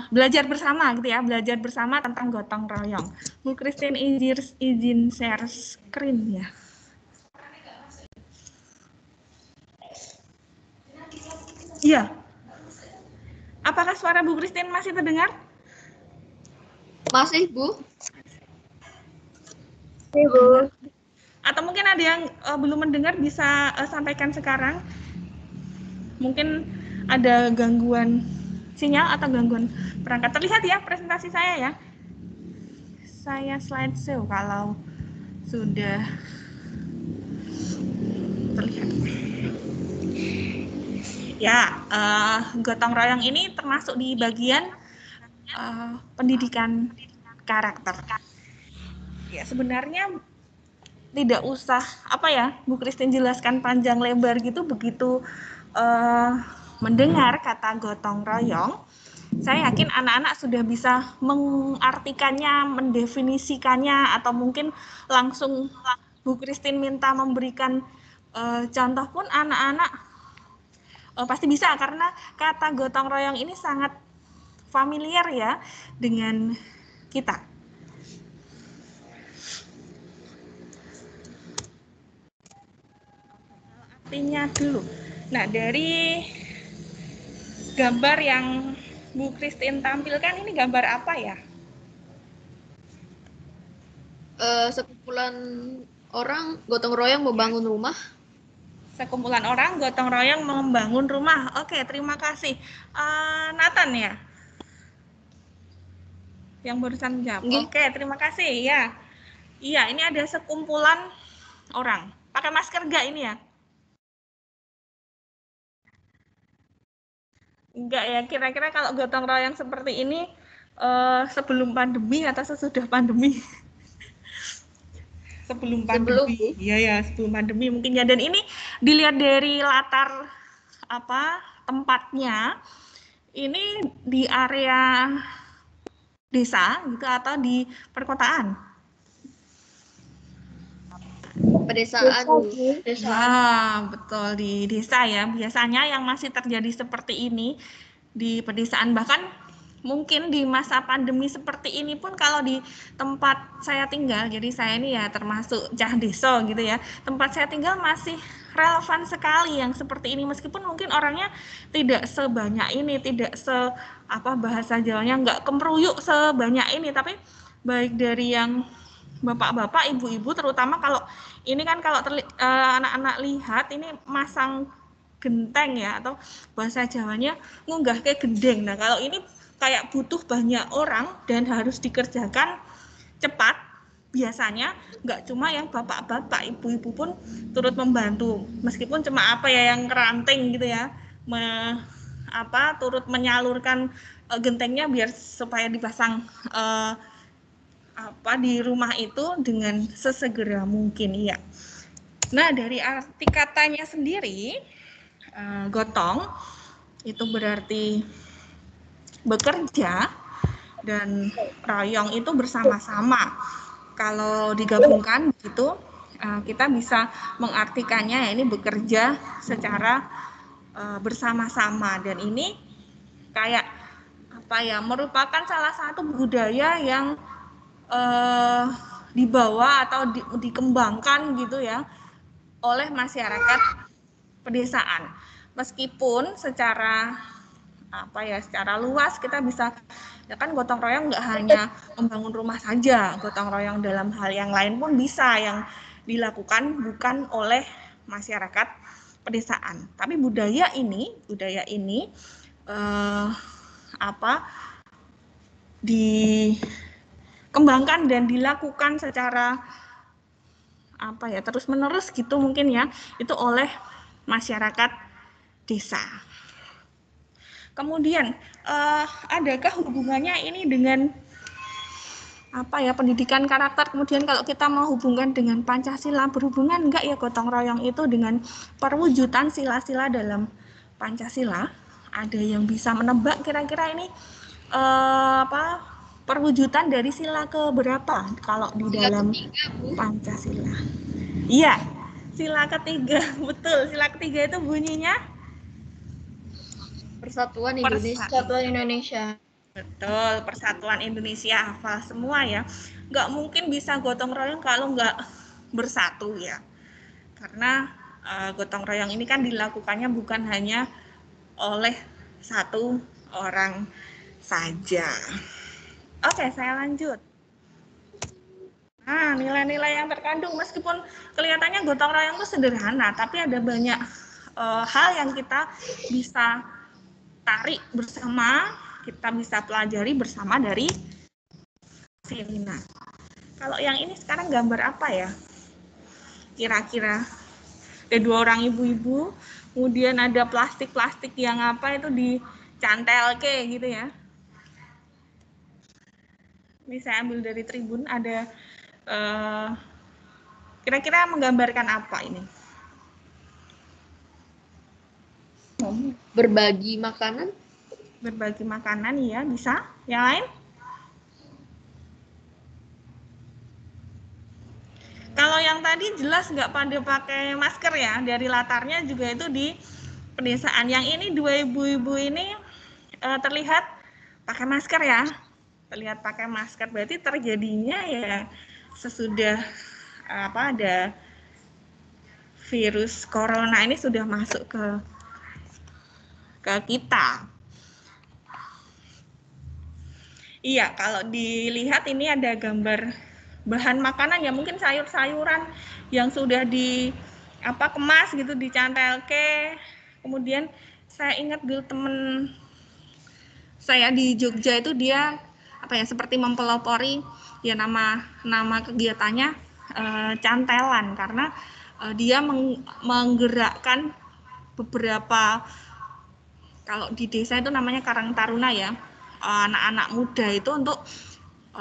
belajar bersama gitu ya, belajar bersama tentang gotong royong. Bu Christine izin share screen ya. Iya. Apakah suara Bu Christine masih terdengar? Masih, Bu. Ibu. Atau mungkin ada yang belum mendengar bisa sampaikan sekarang. Mungkin ada gangguan sinyal atau gangguan perangkat. Terlihat ya presentasi saya ya. Saya slideshow kalau sudah terlihat. Ya, gotong royong ini termasuk di bagian pendidikan karakter. Ya, sebenarnya tidak usah Bu Christine jelaskan panjang lebar gitu, begitu mendengar kata gotong royong, saya yakin anak-anak sudah bisa mengartikannya, mendefinisikannya, atau mungkin langsung Bu Christine minta memberikan contoh pun anak-anak pasti bisa, karena kata gotong royong ini sangat familiar ya dengan kita. Artinya dulu. Nah, dari gambar yang Bu Christine tampilkan ini gambar apa ya? Sekumpulan orang gotong royong membangun rumah. Sekumpulan orang gotong royong membangun rumah. Oke, terima kasih. Nathan ya? Yang barusan jawab. Oke, terima kasih ya. Iya, ini ada sekumpulan orang. Pakai masker nggak ini ya? Enggak ya, kira-kira kalau gotong royong seperti ini sebelum pandemi atau sesudah pandemi? Sebelum pandemi. Iya ya, sebelum pandemi mungkin ya. Dan ini dilihat dari latar tempatnya, ini di area desa gitu atau di perkotaan? Pedesaan. Nah, betul, di desa ya. Biasanya yang masih terjadi seperti ini di pedesaan, bahkan mungkin di masa pandemi seperti ini pun kalau di tempat saya tinggal, jadi saya ini ya termasuk cah desa gitu ya, tempat saya tinggal masih relevan sekali yang seperti ini, meskipun mungkin orangnya tidak sebanyak ini, tidak bahasa Jawanya nggak kemeruyuk sebanyak ini, tapi baik dari yang bapak-bapak, ibu-ibu, terutama kalau ini kan kalau anak-anak lihat ini masang genteng ya, atau bahasa Jawanya ngunggah kayak gendeng. Nah, kalau ini kayak butuh banyak orang dan harus dikerjakan cepat, biasanya nggak cuma yang bapak-bapak, ibu-ibu pun turut membantu, meskipun cuma yang keranting gitu ya, turut menyalurkan gentengnya biar supaya dipasang di rumah itu dengan sesegera mungkin ya. Nah, dari arti katanya sendiri, gotong itu berarti bekerja, dan royong itu bersama-sama. Kalau digabungkan gitu, kita bisa mengartikannya ini bekerja secara bersama-sama, dan ini kayak merupakan salah satu budaya yang dibawa atau dikembangkan gitu ya oleh masyarakat pedesaan. Meskipun secara secara luas kita bisa ya kan, gotong royong nggak hanya membangun rumah saja, gotong royong dalam hal yang lain pun bisa yang dilakukan bukan oleh masyarakat pedesaan. Tapi budaya ini dikembangkan dan dilakukan secara terus menerus gitu mungkin ya, itu oleh masyarakat desa. Kemudian adakah hubungannya ini dengan pendidikan karakter? Kemudian kalau kita mau hubungkan dengan Pancasila, berhubungan enggak ya gotong royong itu dengan perwujudan sila-sila dalam Pancasila? Ada yang bisa menebak kira-kira ini perwujudan dari sila ke berapa kalau di dalam Pancasila? Iya, sila ketiga, betul. Sila ketiga itu bunyinya Persatuan Indonesia. Persatuan Indonesia. Betul, Persatuan Indonesia, hafal semua ya. Nggak mungkin bisa gotong royong kalau nggak bersatu ya. Karena gotong royong ini kan dilakukannya bukan hanya oleh satu orang saja. Oke, saya lanjut. Nah, nilai-nilai yang terkandung meskipun kelihatannya gotong royong itu sederhana, tapi ada banyak hal yang kita bisa tarik bersama, kita bisa pelajari bersama dari sini. Nah, kalau yang ini sekarang gambar apa ya? Kira-kira ada 2 orang ibu-ibu, kemudian ada plastik-plastik yang apa itu dicantel ke gitu ya. Ini saya ambil dari Tribun, ada kira-kira menggambarkan apa ini? Berbagi makanan. Berbagi makanan ya, bisa. Yang lain? Kalau yang tadi jelas nggak pada pakai masker ya, dari latarnya juga itu di pedesaan. Yang ini 2 ibu-ibu ini terlihat pakai masker ya, terlihat pakai masker, berarti terjadinya ya sesudah ada virus corona ini sudah masuk ke kita. Iya, kalau dilihat ini ada gambar bahan makanan ya, mungkin sayur-sayuran yang sudah kemas gitu, dicantel ke. Kemudian saya ingat dulu temen saya di Jogja itu dia seperti mempelopori ya, nama kegiatannya cantelan, karena dia menggerakkan beberapa, kalau di desa itu namanya Karang Taruna ya, anak-anak muda itu untuk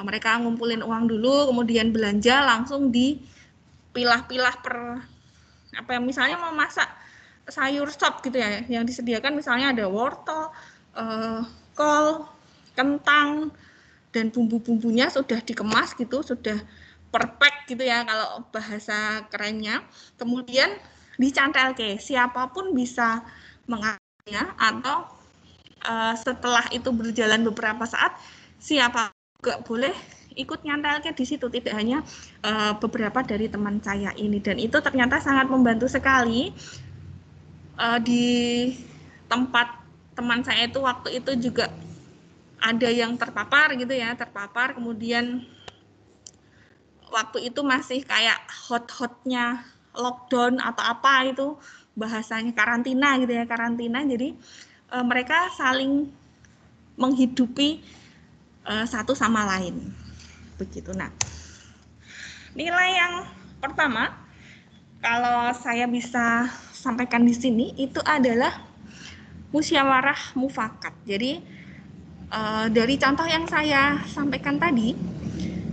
mereka ngumpulin uang dulu, kemudian belanja langsung dipilah-pilah misalnya mau masak sayur sop gitu ya, yang disediakan misalnya ada wortel, kol, kentang, dan bumbu-bumbunya sudah dikemas gitu, sudah perfect gitu ya kalau bahasa kerennya. Kemudian dicantel ke, siapapun bisa mengambilnya, atau setelah itu berjalan beberapa saat, siapa juga boleh ikut nyantelnya di situ, tidak hanya beberapa dari teman saya ini. Dan itu ternyata sangat membantu sekali. Di tempat teman saya itu waktu itu juga ada yang terpapar gitu ya, kemudian waktu itu masih kayak hot-hotnya lockdown atau apa itu bahasanya, karantina gitu ya, jadi mereka saling menghidupi satu sama lain begitu. Nah, nilai yang pertama kalau saya bisa sampaikan di sini itu adalah musyawarah mufakat. Jadi dari contoh yang saya sampaikan tadi,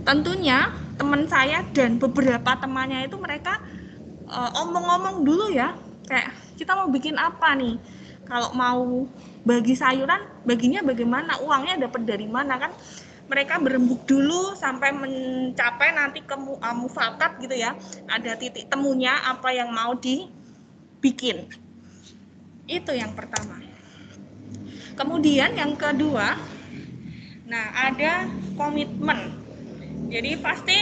tentunya teman saya dan beberapa temannya itu mereka omong-omong dulu ya, kayak kita mau bikin apa nih, kalau mau bagi sayuran baginya bagaimana, uangnya dapat dari mana, kan mereka berembuk dulu sampai mencapai nanti ke mufakat gitu ya, ada titik temunya apa yang mau dibikin. Itu yang pertama. Kemudian yang kedua, nah ada komitmen. Jadi pasti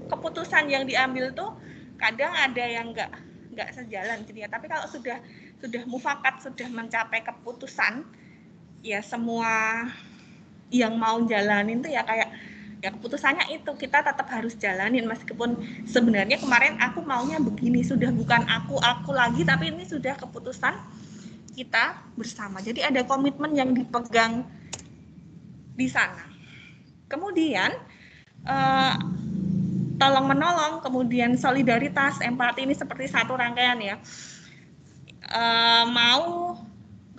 keputusan yang diambil tuh kadang ada yang nggak sejalan gitu ya. Tapi kalau sudah mufakat, sudah mencapai keputusan, ya semua yang mau jalanin tuh ya kayak ya keputusannya itu kita tetap harus jalanin, meskipun sebenarnya kemarin aku maunya begini, sudah bukan aku lagi, tapi ini sudah keputusan kita bersama. Jadi ada komitmen yang dipegang di sana. Kemudian tolong menolong, kemudian solidaritas, empati, ini seperti satu rangkaian ya. Mau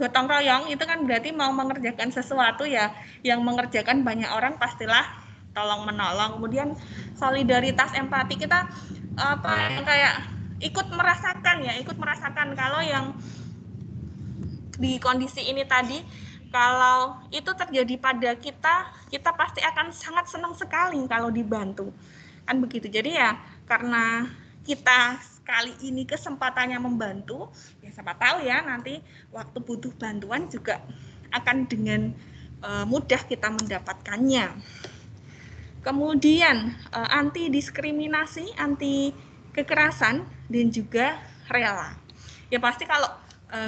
gotong royong itu kan berarti mau mengerjakan sesuatu ya, yang mengerjakan banyak orang pastilah tolong menolong. Kemudian solidaritas, empati, kita kayak ikut merasakan kalau yang di kondisi ini tadi, kalau itu terjadi pada kita pasti akan sangat senang sekali kalau dibantu, kan begitu. Jadi ya karena kita kali ini kesempatannya membantu, ya siapa tahu ya nanti waktu butuh bantuan juga akan dengan mudah kita mendapatkannya. Kemudian anti diskriminasi, anti kekerasan, dan juga rela. Ya pasti kalau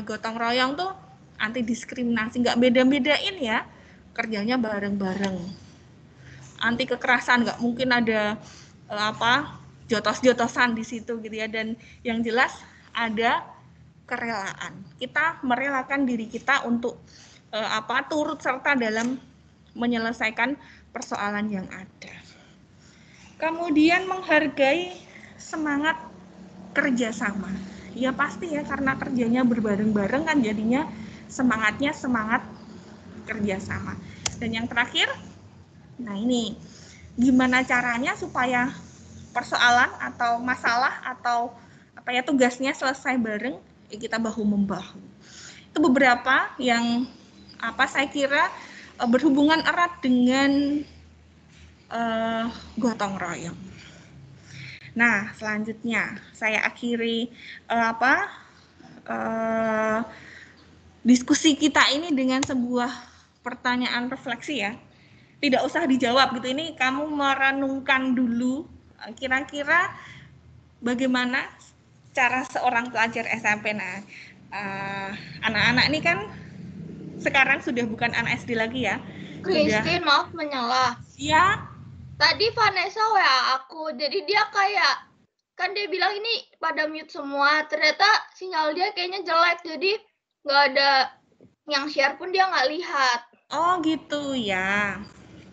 gotong royong tuh anti diskriminasi, nggak beda-bedain ya, kerjanya bareng-bareng. Anti kekerasan, nggak mungkin ada jotos-jotosan di situ gitu ya. Dan yang jelas ada kerelaan. Kita merelakan diri kita untuk turut serta dalam menyelesaikan persoalan yang ada. Kemudian menghargai semangat kerjasama. Ya pasti ya, karena kerjanya berbareng-bareng kan jadinya semangatnya semangat kerjasama. Dan yang terakhir, nah ini gimana caranya supaya persoalan atau masalah atau tugasnya selesai bareng, ya kita bahu membahu. Itu beberapa yang saya kira berhubungan erat dengan gotong royong. Nah, selanjutnya saya akhiri diskusi kita ini dengan sebuah pertanyaan refleksi ya. Tidak usah dijawab gitu. Ini kamu merenungkan dulu kira-kira bagaimana cara seorang pelajar SMP. Nah, anak-anak ini kan sekarang sudah bukan anak SD lagi ya. Christine, maaf menyalah. Ya. Tadi Vanessa WA aku, jadi dia kayak, kan dia bilang ini pada mute semua, ternyata sinyal dia kayaknya jelek, jadi nggak ada yang share pun dia nggak lihat. Oh gitu ya.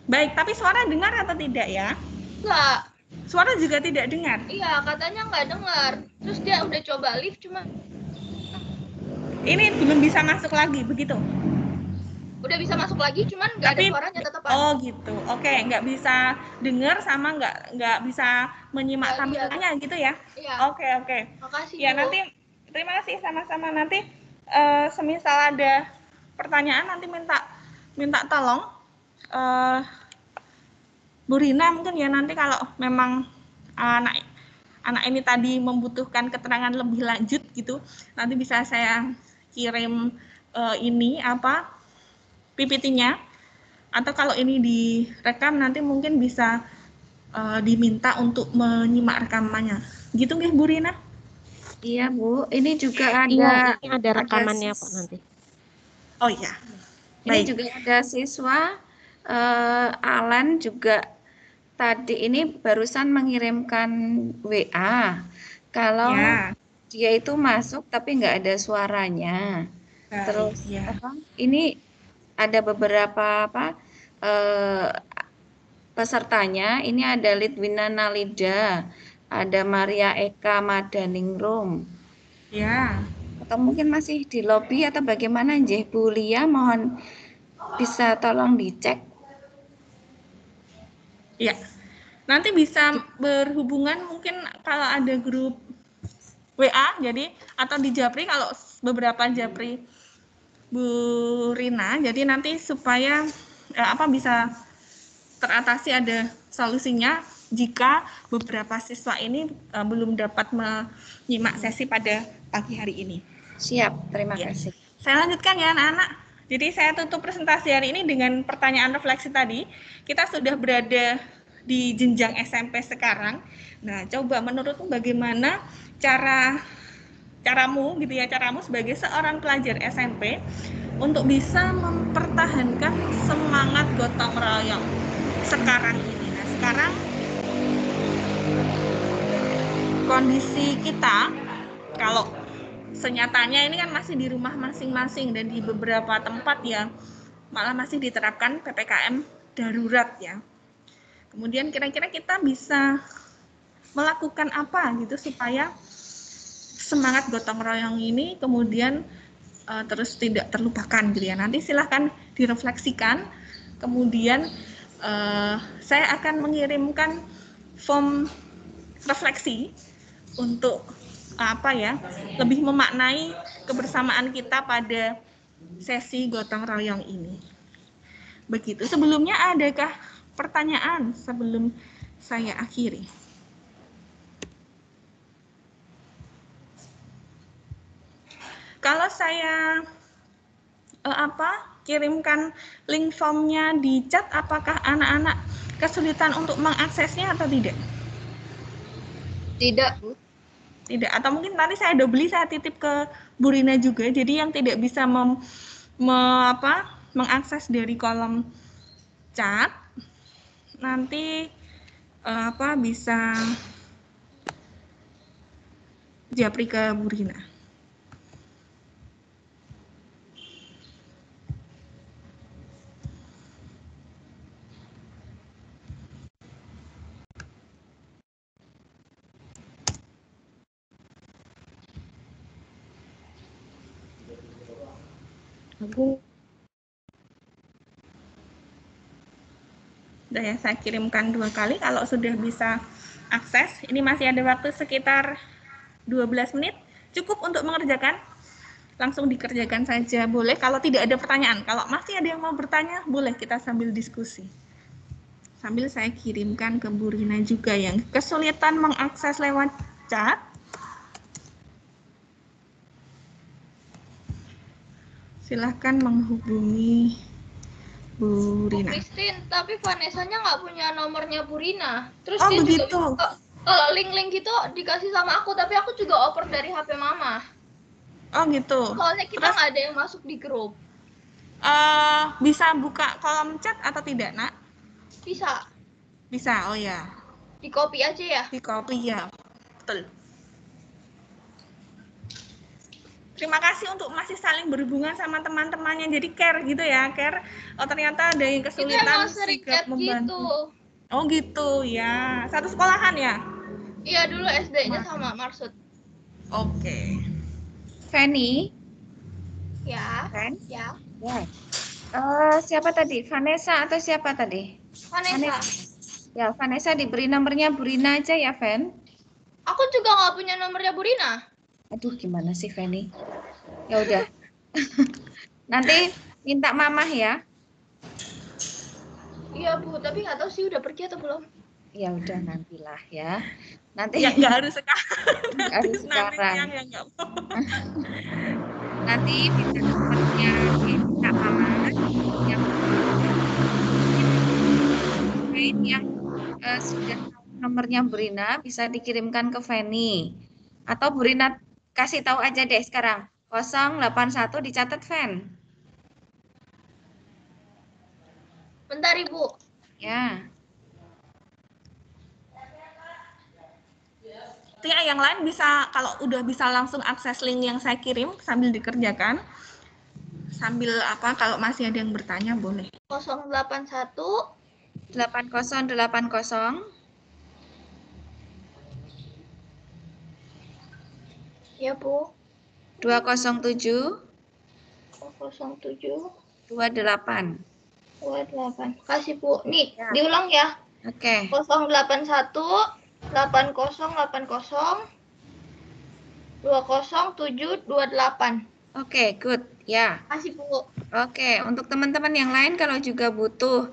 Baik, tapi suara dengar atau tidak ya? Nggak. Suara juga tidak dengar? Iya, katanya nggak dengar. Terus dia udah coba live, cuma ini belum bisa masuk lagi, begitu? Udah bisa masuk lagi, cuman nggak ada suaranya tetap. Oh gitu, oke, nggak bisa dengar sama nggak bisa menyimak tampilannya gitu ya? Iya. Oke. Makasih ya Bu. nanti, terima kasih sama-sama. Nanti semisal ada pertanyaan nanti minta tolong Bu Rina mungkin ya, nanti kalau memang anak ini tadi membutuhkan keterangan lebih lanjut gitu, nanti bisa saya kirim PPT-nya, atau kalau ini direkam nanti mungkin bisa diminta untuk menyimak rekamannya. Gitu nggih Bu Rina? Iya Bu, ini juga ini ada rekamannya kok nanti. Oh iya. Ini juga ada siswa Alan juga tadi ini barusan mengirimkan WA kalau dia itu masuk tapi nggak ada suaranya. Terus ini ada beberapa pesertanya. Ini ada Litwina Nalida, ada Maria Eka Madaningrum. Ya. Atau mungkin masih di lobi atau bagaimana nggih Bu Lia, mohon bisa tolong dicek. Ya. Nanti bisa berhubungan mungkin kalau ada grup WA, jadi atau di Japri kalau beberapa Japri Bu Rina, jadi nanti supaya bisa teratasi, ada solusinya jika beberapa siswa ini belum dapat menyimak sesi pada pagi hari ini. Siap, terima kasih. Saya lanjutkan ya anak-anak. Jadi saya tutup presentasi hari ini dengan pertanyaan refleksi tadi. Kita sudah berada di jenjang SMP sekarang. Nah, coba menurutmu bagaimana caramu sebagai seorang pelajar SMP untuk bisa mempertahankan semangat gotong royong sekarang ini. Nah, sekarang kondisi kita kalau senyatanya ini kan masih di rumah masing-masing, dan di beberapa tempat ya malah masih diterapkan PPKM darurat ya. Kemudian kira-kira kita bisa melakukan apa gitu supaya semangat gotong royong ini kemudian terus tidak terlupakan gitu ya. Nanti silahkan direfleksikan. Kemudian saya akan mengirimkan form refleksi untuk lebih memaknai kebersamaan kita pada sesi gotong royong ini. Begitu. Sebelumnya adakah pertanyaan sebelum saya akhiri? Kalau saya kirimkan link formnya di chat, apakah anak-anak kesulitan untuk mengaksesnya atau tidak? Tidak, Bu. Tidak, atau mungkin nanti saya saya titip ke Bu Rina juga, jadi yang tidak bisa mengakses dari kolom chat, nanti bisa japri ke Bu Rina. Agung. Udah ya, saya kirimkan 2 kali. Kalau sudah bisa akses, ini masih ada waktu sekitar 12 menit. Cukup untuk mengerjakan. Langsung dikerjakan saja, boleh. Kalau tidak ada pertanyaan, kalau masih ada yang mau bertanya, boleh kita sambil diskusi. Sambil saya kirimkan ke Bu Rina juga yang kesulitan mengakses lewat chat. Silahkan menghubungi Bu Rina. Christine, tapi Vanessa-nya nggak punya nomornya Bu Rina. Terus Oh, dia begitu. juga kalau link-link gitu dikasih sama aku, tapi aku juga oper dari HP Mama. Oh, gitu. Soalnya kita nggak ada yang masuk di grup. Bisa buka kolom chat atau tidak, Nak? Bisa. Bisa, oh ya. Di copy aja ya. Di copy ya. Betul. Terima kasih untuk masih saling berhubungan sama teman-temannya. Jadi care gitu ya, care. Oh, ternyata ada yang Kita kesulitan emang sering chat membantu. gitu. Oh gitu ya. Satu sekolahan ya? Iya, dulu SD-nya sama Marsud. Oke. Fanny, Ya. Fan? Ya. Ya. Siapa tadi? Vanessa atau siapa tadi? Vanessa. Ya, Vanessa diberi nomornya Bu Rina aja ya, Fan. Aku juga nggak punya nomornya Bu Rina. Aduh, gimana sih, Fanny? Ya udah. Nanti minta mamah ya. Iya, Bu, tapi nggak tahu sih udah pergi atau belum. Ya udah, nantilah ya. Nanti Ya nggak harus sekarang. nggak harus sekarang. Nanti siang ya nggak apa-apa. Nanti minta nomornya minta mamah yang sudah tahu nomornya Bu Rina bisa dikirimkan ke Fanny. Atau Bu Rina kasih tahu aja deh sekarang. 081 dicatat, Fan. Bentar, Ibu. Ya. Ya, yang lain bisa, kalau udah bisa langsung akses link yang saya kirim sambil dikerjakan. Sambil kalau masih ada yang bertanya boleh. 081 8080 ya, Bu. 207 207 28. 28. Kasih, Bu. Nih, Ya. diulang ya. Oke. 081 8080 20728. Oke, good. Ya. Kasih, Bu. Oke, untuk teman-teman yang lain kalau juga butuh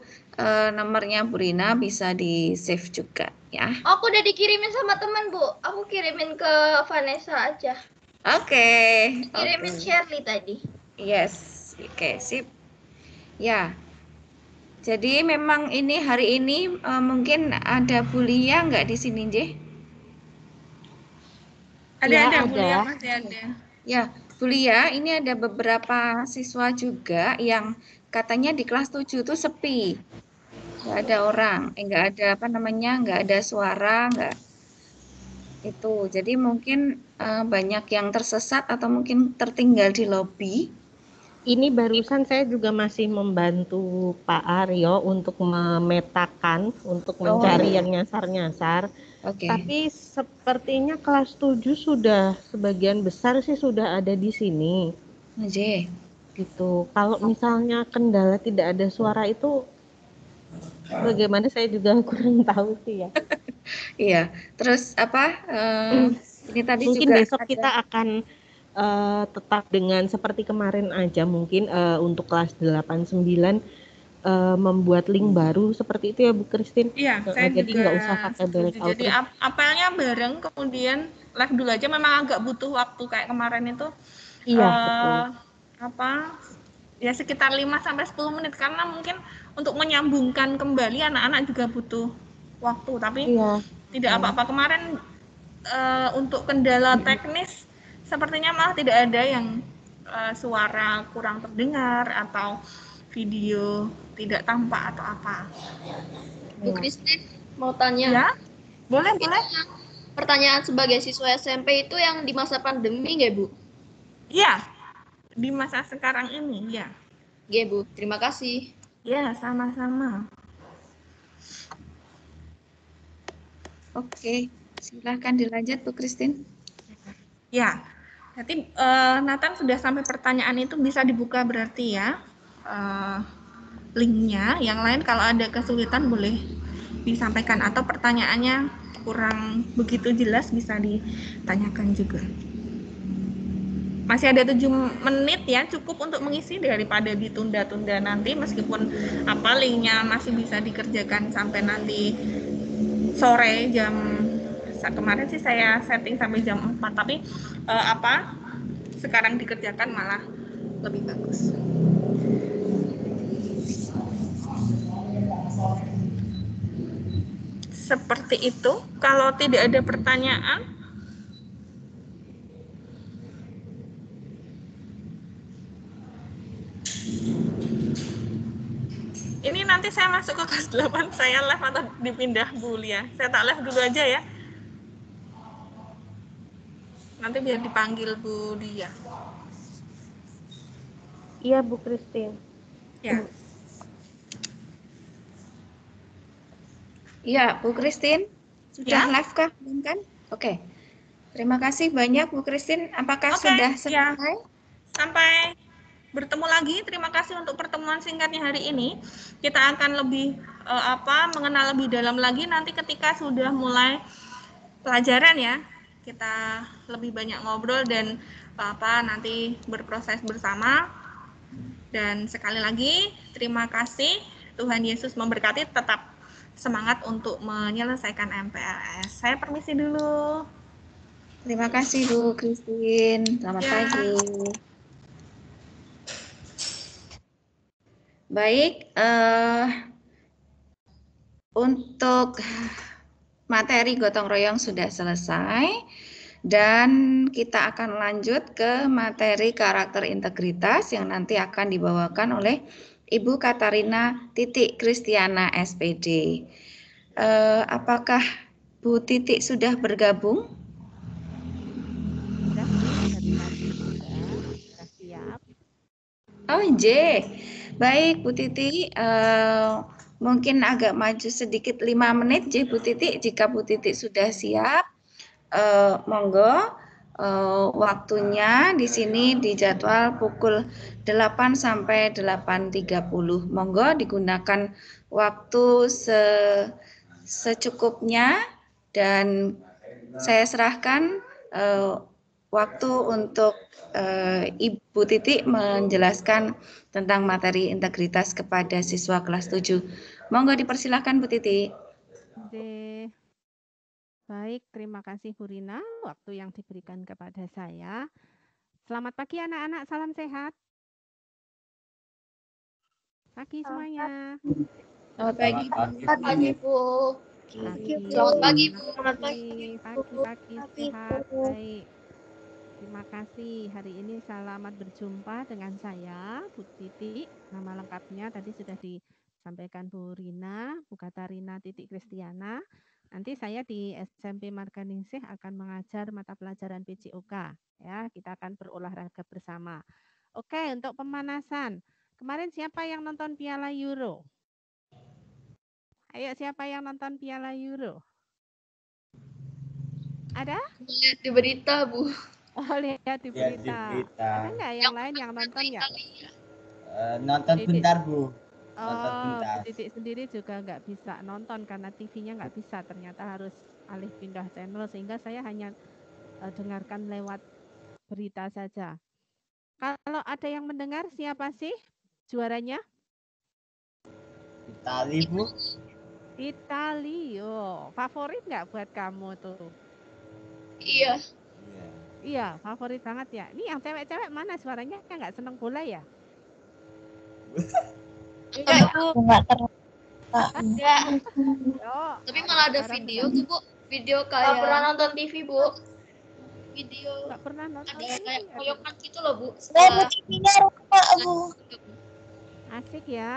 nomornya Bu Rina bisa di-save juga ya. Aku udah dikirimin sama teman, Bu. Aku kirimin ke Vanessa aja. Oke. Kirimin Shirley tadi. Yes. Oke, sip. Ya. Jadi memang ini hari ini mungkin ada Bu Lia nggak di sini, Jeh? Ada Bu Lia, masih ada. Ya, Bu Lia, ini ada beberapa siswa juga yang katanya di kelas 7 itu sepi. Nggak ada orang, nggak ada nggak ada suara, nggak itu. Jadi mungkin banyak yang tersesat atau mungkin tertinggal di lobi. Ini barusan saya juga masih membantu Pak Aryo untuk memetakan, untuk mencari yang nyasar-nyasar. Oke. Tapi sepertinya kelas 7 sudah sebagian besar sih sudah ada di sini. Oke. Gitu. Kalau misalnya kendala tidak ada suara itu bagaimana saya juga kurang tahu sih ya. Iya. Terus ini tadi mungkin juga besok kita akan tetap dengan seperti kemarin aja mungkin untuk kelas 8-9 membuat link baru seperti itu ya Bu Christine. Iya, saya jadi nggak usah pakai breakout. Jadi apelnya bareng, kemudian live dulu aja. Memang agak butuh waktu kayak kemarin itu. Iya, betul. ya sekitar 5 sampai 10 menit karena mungkin untuk menyambungkan kembali anak-anak juga butuh waktu, tapi Iya. tidak apa-apa. Kemarin untuk kendala teknis sepertinya malah tidak ada yang suara kurang terdengar atau video tidak tampak atau apa. Bu Christine mau tanya. Ya, boleh. Pertanyaan sebagai siswa SMP itu yang di masa pandemi nggak, Bu? Iya, di masa sekarang ini, ya. Iya, Bu. Terima kasih. Ya, sama-sama. Oke, silahkan dilanjut Bu Christine. Ya, nanti Nathan sudah sampai pertanyaan itu bisa dibuka berarti ya linknya. Yang lain kalau ada kesulitan boleh disampaikan atau pertanyaannya kurang begitu jelas bisa ditanyakan juga. Masih ada 7 menit ya, cukup untuk mengisi daripada ditunda-tunda nanti, meskipun linknya masih bisa dikerjakan sampai nanti sore jam, kemarin sih saya setting sampai jam 4, tapi sekarang dikerjakan malah lebih bagus. Seperti itu. Kalau tidak ada pertanyaan, ini nanti saya masuk ke kelas 8, saya live atau dipindah Bu Lia? Saya tak live dulu aja ya. Nanti biar dipanggil Bu Lia. Iya, Bu Christine. Ya. Iya, Bu Christine. Sudah Ya. live kah? Belum kan? Oke. Terima kasih banyak Bu Christine. Apakah Oke, sudah ya. selesai? Sampai bertemu lagi. Terima kasih untuk pertemuan singkatnya hari ini. Kita akan lebih mengenal lebih dalam lagi nanti ketika sudah mulai pelajaran ya. Kita lebih banyak ngobrol dan nanti berproses bersama. Dan sekali lagi terima kasih. Tuhan Yesus memberkati. Tetap semangat untuk menyelesaikan MPLS. Saya permisi dulu. Terima kasih Bu Christine. Selamat pagi. Baik, untuk materi gotong royong sudah selesai dan kita akan lanjut ke materi karakter integritas yang nanti akan dibawakan oleh Ibu Katarina Titik Kristiana SPD. Apakah Bu Titik sudah bergabung? Sudah, Bu. Dari tadi sudah siap. Oh, baik Bu Titik. Mungkin agak maju sedikit 5 menit, Bu Titik. Jika Bu Titik sudah siap, monggo. Waktunya di sini dijadwal pukul 8 sampai 8.30. Monggo digunakan waktu secukupnya dan saya serahkan waktu untuk Ibu Titik menjelaskan tentang materi integritas kepada siswa kelas 7. Monggo dipersilakan Bu Titik. Baik, terima kasih Bu Rina waktu yang diberikan kepada saya. Selamat pagi anak-anak, salam sehat. Pagi semuanya. Selamat pagi. Selamat pagi, Bu. Selamat pagi, Bu. Pagi, sehat, baik. Terima kasih. Hari ini selamat berjumpa dengan saya, Bu Titik. Nama lengkapnya tadi sudah disampaikan Bu Rina, Bu Katarina Titik Kristiana. Nanti saya di SMP Marganingsih akan mengajar mata pelajaran PJOK. Ya, kita akan berolahraga bersama. Oke, untuk pemanasan. Kemarin siapa yang nonton Piala Euro? Ayo, siapa yang nonton Piala Euro? Ada? Lihat di berita, Bu. Oh, lihat di berita. Ada nggak yang lain yang nonton ya? Nonton bentar, Bu. Oh, Bu Titik sendiri juga nggak bisa nonton karena TV-nya nggak bisa. Ternyata harus alih pindah channel sehingga saya hanya dengarkan lewat berita saja. Kalau ada yang mendengar, siapa sih juaranya? Itali, Bu. Itali. Oh, favorit nggak buat kamu tuh? Iya. Iya, favorit banget ya. Ini yang cewek-cewek mana suaranya nggak seneng bola ya? Enggak, Bu. Enggak terlalu. Enggak. Yo, Tapi malah ada sekarang video dengan- tuh, Bu. Video Nggak pernah kayak nonton TV, Bu. video nggak pernah nonton ada TV, kayak aduh. koyokan gitu loh, Bu. Saya Setelah TV-nya rusak, Bu. Asik ya.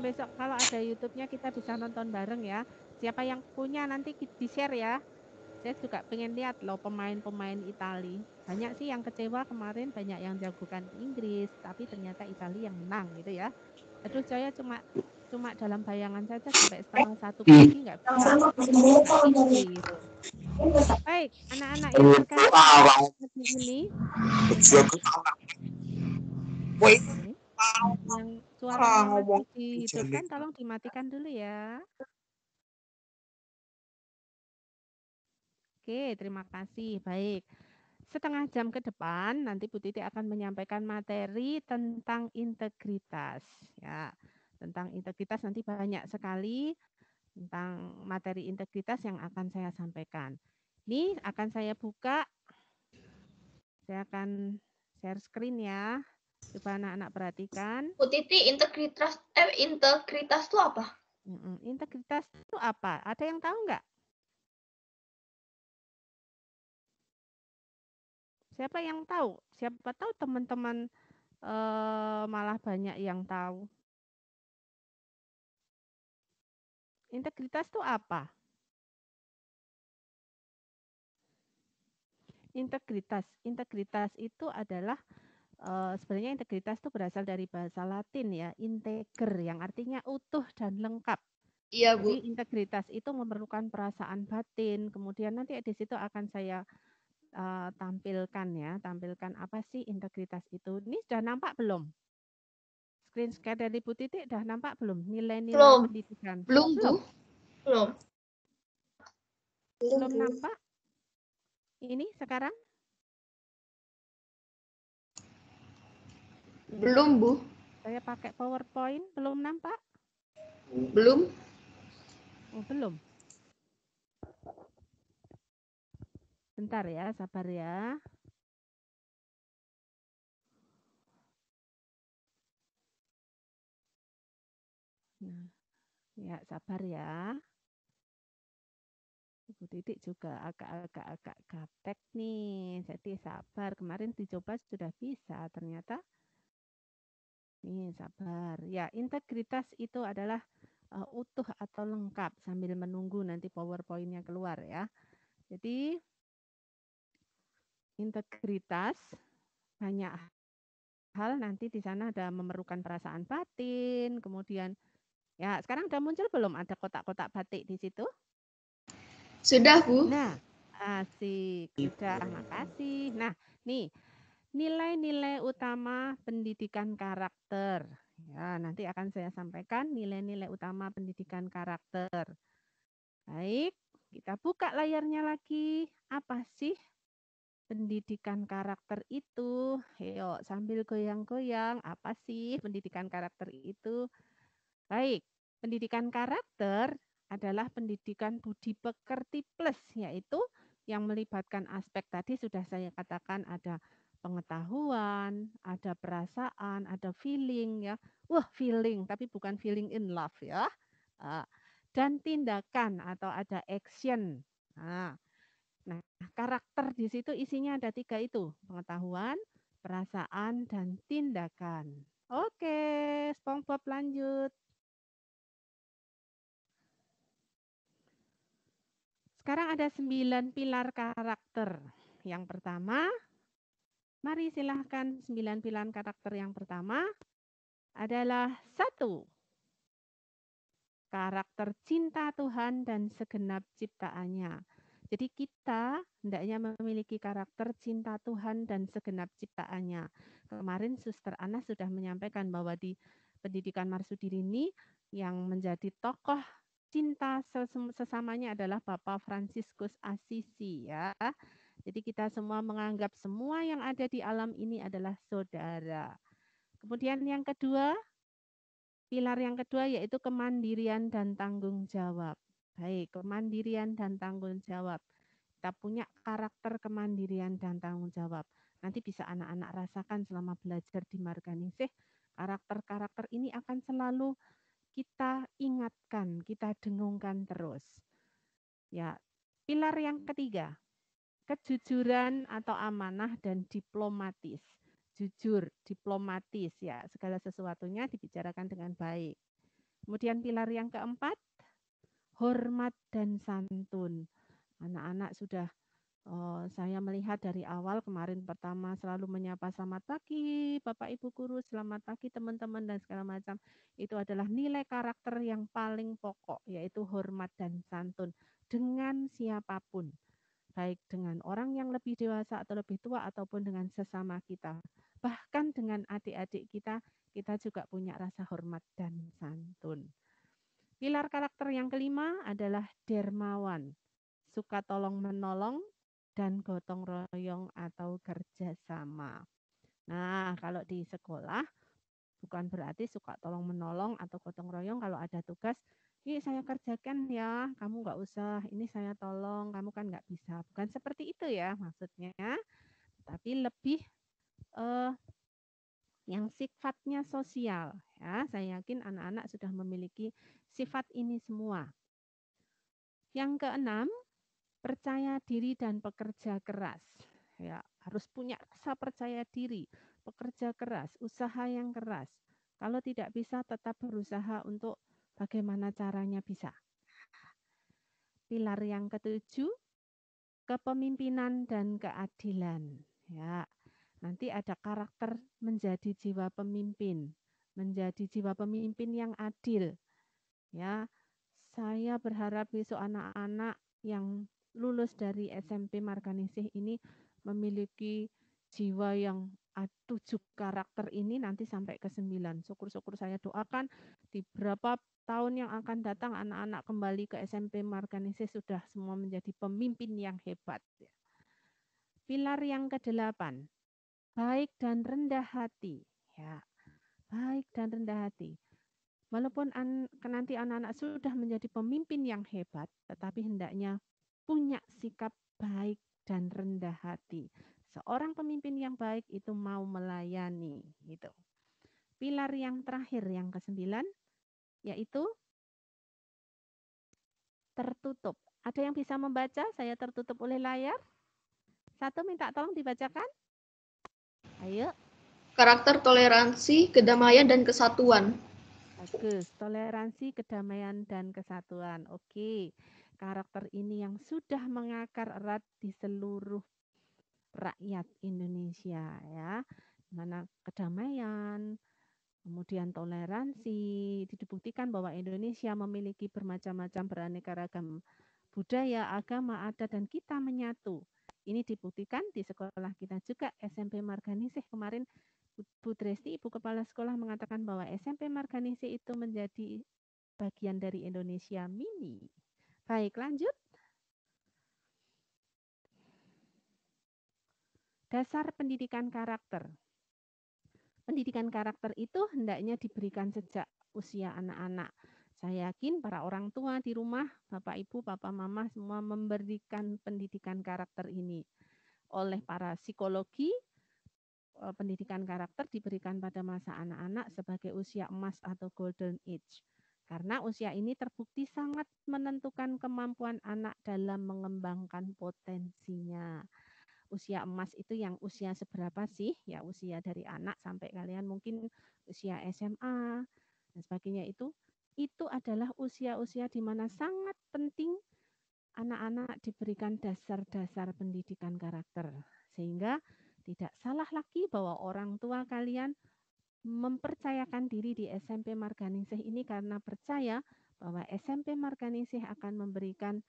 Besok kalau ada YouTube-nya kita bisa nonton bareng ya. Siapa yang punya nanti di-share ya. Saya juga pengen lihat loh pemain-pemain Itali. Banyak sih yang kecewa kemarin, banyak yang jagokan Inggris, tapi ternyata Itali yang menang gitu ya. Aduh, saya cuma dalam bayangan saja sampai 1/2 pagi nggak bisa TV gitu. Baik, anak-anak yang terkasih pagi ini, yang suaranya masih dihidupkan, tolong dimatikan dulu ya. Oke, terima kasih. Baik. Setengah jam ke depan nanti Bu Titi akan menyampaikan materi tentang integritas ya. Tentang integritas nanti banyak sekali tentang materi integritas yang akan saya sampaikan. Ini akan saya buka. Saya akan share screen ya. Coba anak-anak perhatikan. Bu Titi, integritas itu apa? Integritas itu apa? Ada yang tahu nggak? Siapa yang tahu? Siapa tahu teman-teman malah banyak yang tahu. Integritas itu apa? Integritas itu adalah sebenarnya integritas itu berasal dari bahasa Latin ya, integer yang artinya utuh dan lengkap. iya, Bu. Jadi integritas itu memerlukan perasaan batin. Kemudian nanti di situ akan saya tampilkan ya, tampilkan apa sih integritas itu. Ini sudah nampak belum? Screen share dari Bu Titi sudah nampak belum? Nilai-nilai Belum. pendidikan. Belum, Bu. Belum nampak? Ini sekarang? Belum, Bu. Saya pakai PowerPoint, belum nampak? Belum. Oh, belum. Bentar ya, sabar ya. Nah, ya sabar ya. Bu Titik juga agak gaptek nih. Jadi sabar. Kemarin dicoba sudah bisa, ternyata. Nih, sabar. Ya, integritas itu adalah utuh atau lengkap sambil menunggu nanti PowerPoint-nya keluar ya. Jadi integritas banyak hal nanti di sana ada memerlukan perasaan batin, kemudian ya sekarang udah muncul belum ada kotak-kotak batik di situ? Sudah, Bu. Nah, asik. Sudah, makasih. Nah, nih nilai-nilai utama pendidikan karakter. Ya, nanti akan saya sampaikan nilai-nilai utama pendidikan karakter. Baik, kita buka layarnya lagi. Apa sih pendidikan karakter itu? Ayo, sambil goyang-goyang, apa sih pendidikan karakter itu? Baik, pendidikan karakter adalah pendidikan budi pekerti plus, yaitu yang melibatkan aspek tadi sudah saya katakan ada pengetahuan, ada perasaan, ada feeling ya. Wah, feeling, tapi bukan feeling in love ya. Dan tindakan atau ada action. Nah, karakter di situ isinya ada 3 itu, pengetahuan, perasaan, dan tindakan. Oke, SpongeBob lanjut. Sekarang ada 9 pilar karakter. Yang pertama, mari silahkan 9 pilar karakter yang pertama adalah 1. Karakter cinta Tuhan dan segenap ciptaannya. Jadi kita hendaknya memiliki karakter cinta Tuhan dan segenap ciptaannya. Kemarin Suster Ana sudah menyampaikan bahwa di pendidikan Marsudiri ini yang menjadi tokoh cinta sesamanya adalah Bapak Fransiskus Assisi ya. Jadi kita semua menganggap semua yang ada di alam ini adalah saudara. Kemudian yang kedua, pilar yang kedua yaitu kemandirian dan tanggung jawab. Baik, kemandirian dan tanggung jawab. Kita punya karakter kemandirian dan tanggung jawab. Nanti bisa anak-anak rasakan selama belajar di Marganisih. Karakter-karakter ini akan selalu kita ingatkan, kita dengungkan terus. Ya, pilar yang ketiga, kejujuran atau amanah dan diplomatis. Jujur, diplomatis ya, segala sesuatunya dibicarakan dengan baik. Kemudian pilar yang keempat, hormat dan santun. Anak-anak sudah saya melihat dari awal kemarin pertama selalu menyapa selamat pagi Bapak Ibu guru, selamat pagi teman-teman dan segala macam. Itu adalah nilai karakter yang paling pokok, yaitu hormat dan santun dengan siapapun. Baik dengan orang yang lebih dewasa atau lebih tua ataupun dengan sesama kita. Bahkan dengan adik-adik kita, kita juga punya rasa hormat dan santun. Pilar karakter yang kelima adalah dermawan, suka tolong menolong, dan gotong royong atau kerjasama. Nah, kalau di sekolah bukan berarti suka tolong menolong atau gotong royong kalau ada tugas, ini saya kerjakan ya, kamu nggak usah, ini saya tolong, kamu kan nggak bisa. Bukan seperti itu ya maksudnya, tapi lebih yang sifatnya sosial. Ya, saya yakin anak-anak sudah memiliki sifat ini semua. Yang keenam, percaya diri dan pekerja keras. Ya, harus punya rasa percaya diri, pekerja keras, usaha yang keras. Kalau tidak bisa, tetap berusaha untuk bagaimana caranya bisa. Pilar yang ketujuh, kepemimpinan dan keadilan. Ya, nanti ada karakter menjadi jiwa pemimpin, menjadi jiwa pemimpin yang adil. Ya, saya berharap besok anak-anak yang lulus dari SMP Marganisih ini memiliki jiwa yang 7 karakter ini nanti sampai ke 9. Syukur-syukur saya doakan di beberapa tahun yang akan datang anak-anak kembali ke SMP Marganisih sudah semua menjadi pemimpin yang hebat. Pilar yang ke-8, baik dan rendah hati. Ya, baik dan rendah hati. Walaupun nanti anak-anak sudah menjadi pemimpin yang hebat, tetapi hendaknya punya sikap baik dan rendah hati. Seorang pemimpin yang baik itu mau melayani. Gitu. Pilar yang terakhir, yang ke-9, yaitu tertutup. Ada yang bisa membaca? Saya tertutup oleh layar. Satu minta tolong dibacakan. Ayo. Karakter toleransi, kedamaian, dan kesatuan. Bagus, toleransi, kedamaian, dan kesatuan. Oke, karakter ini yang sudah mengakar erat di seluruh rakyat Indonesia ya. Mana kedamaian, kemudian toleransi, dibuktikan bahwa Indonesia memiliki bermacam-macam beraneka ragam budaya, agama, adat, dan kita menyatu. Ini dibuktikan di sekolah kita juga, SMP Marganisih kemarin Bu Tresti, Ibu Kepala Sekolah mengatakan bahwa SMP Marganisih itu menjadi bagian dari Indonesia Mini. Baik, lanjut. Dasar pendidikan karakter. Pendidikan karakter itu hendaknya diberikan sejak usia anak-anak. Saya yakin para orang tua di rumah, Bapak Ibu, Papa Mama semua memberikan pendidikan karakter ini. Oleh para psikologi, pendidikan karakter diberikan pada masa anak-anak sebagai usia emas atau golden age. Karena usia ini terbukti sangat menentukan kemampuan anak dalam mengembangkan potensinya. Usia emas itu yang usia seberapa sih? Ya usia dari anak sampai kalian mungkin usia SMA dan sebagainya itu adalah usia-usia di mana sangat penting anak-anak diberikan dasar-dasar pendidikan karakter. Sehingga tidak salah lagi bahwa orang tua kalian mempercayakan diri di SMP Marganisih ini karena percaya bahwa SMP Marganisih akan memberikan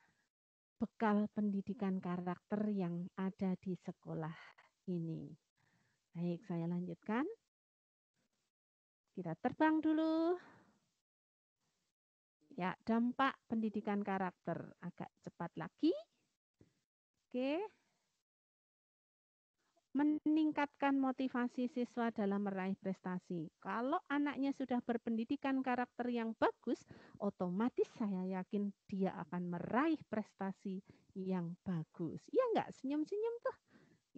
bekal pendidikan karakter yang ada di sekolah ini. Baik, saya lanjutkan. Kita terbang dulu. Ya, dampak pendidikan karakter agak cepat lagi. Oke. Meningkatkan motivasi siswa dalam meraih prestasi. Kalau anaknya sudah berpendidikan karakter yang bagus, otomatis saya yakin dia akan meraih prestasi yang bagus. Iya enggak? Senyum-senyum tuh.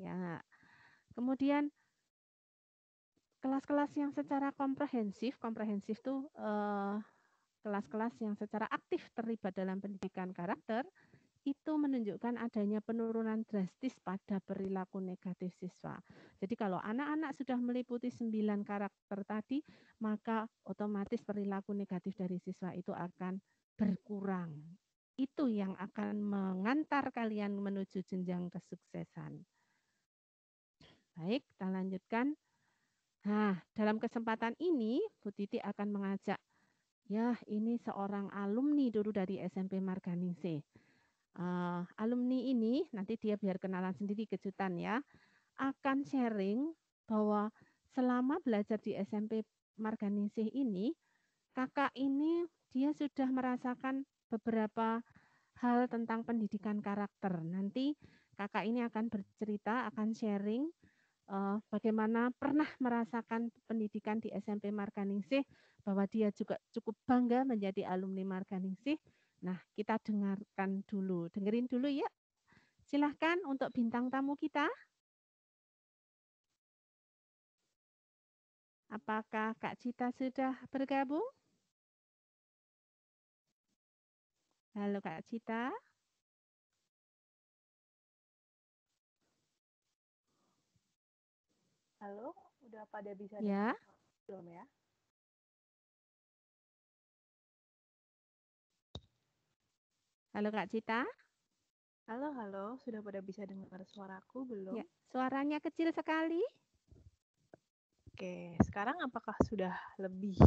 Ya. Kemudian kelas-kelas yang secara komprehensif tuh kelas-kelas yang secara aktif terlibat dalam pendidikan karakter itu menunjukkan adanya penurunan drastis pada perilaku negatif siswa. Jadi kalau anak-anak sudah meliputi 9 karakter tadi, maka otomatis perilaku negatif dari siswa itu akan berkurang. Itu yang akan mengantar kalian menuju jenjang kesuksesan. Baik, kita lanjutkan. Nah, dalam kesempatan ini, Bu Titi akan mengajak, ya ini seorang alumni dulu dari SMP Marganingsih. Alumni ini, nanti dia biar kenalan sendiri kejutan ya, akan sharing bahwa selama belajar di SMP Marganingsih ini, kakak ini dia sudah merasakan beberapa hal tentang pendidikan karakter. Nanti kakak ini akan bercerita, akan sharing bagaimana pernah merasakan pendidikan di SMP Marganingsih, bahwa dia juga cukup bangga menjadi alumni Marganingsih. Nah, kita dengerin dulu ya. Silahkan untuk bintang tamu kita. Apakah Kak Cita sudah bergabung? Halo Kak Cita. Halo, udah pada bisa Ya. dengar belum ya? Halo Kak Cita. Halo, sudah pada bisa dengar suaraku belum? Ya, suaranya kecil sekali. Oke, sekarang apakah sudah lebih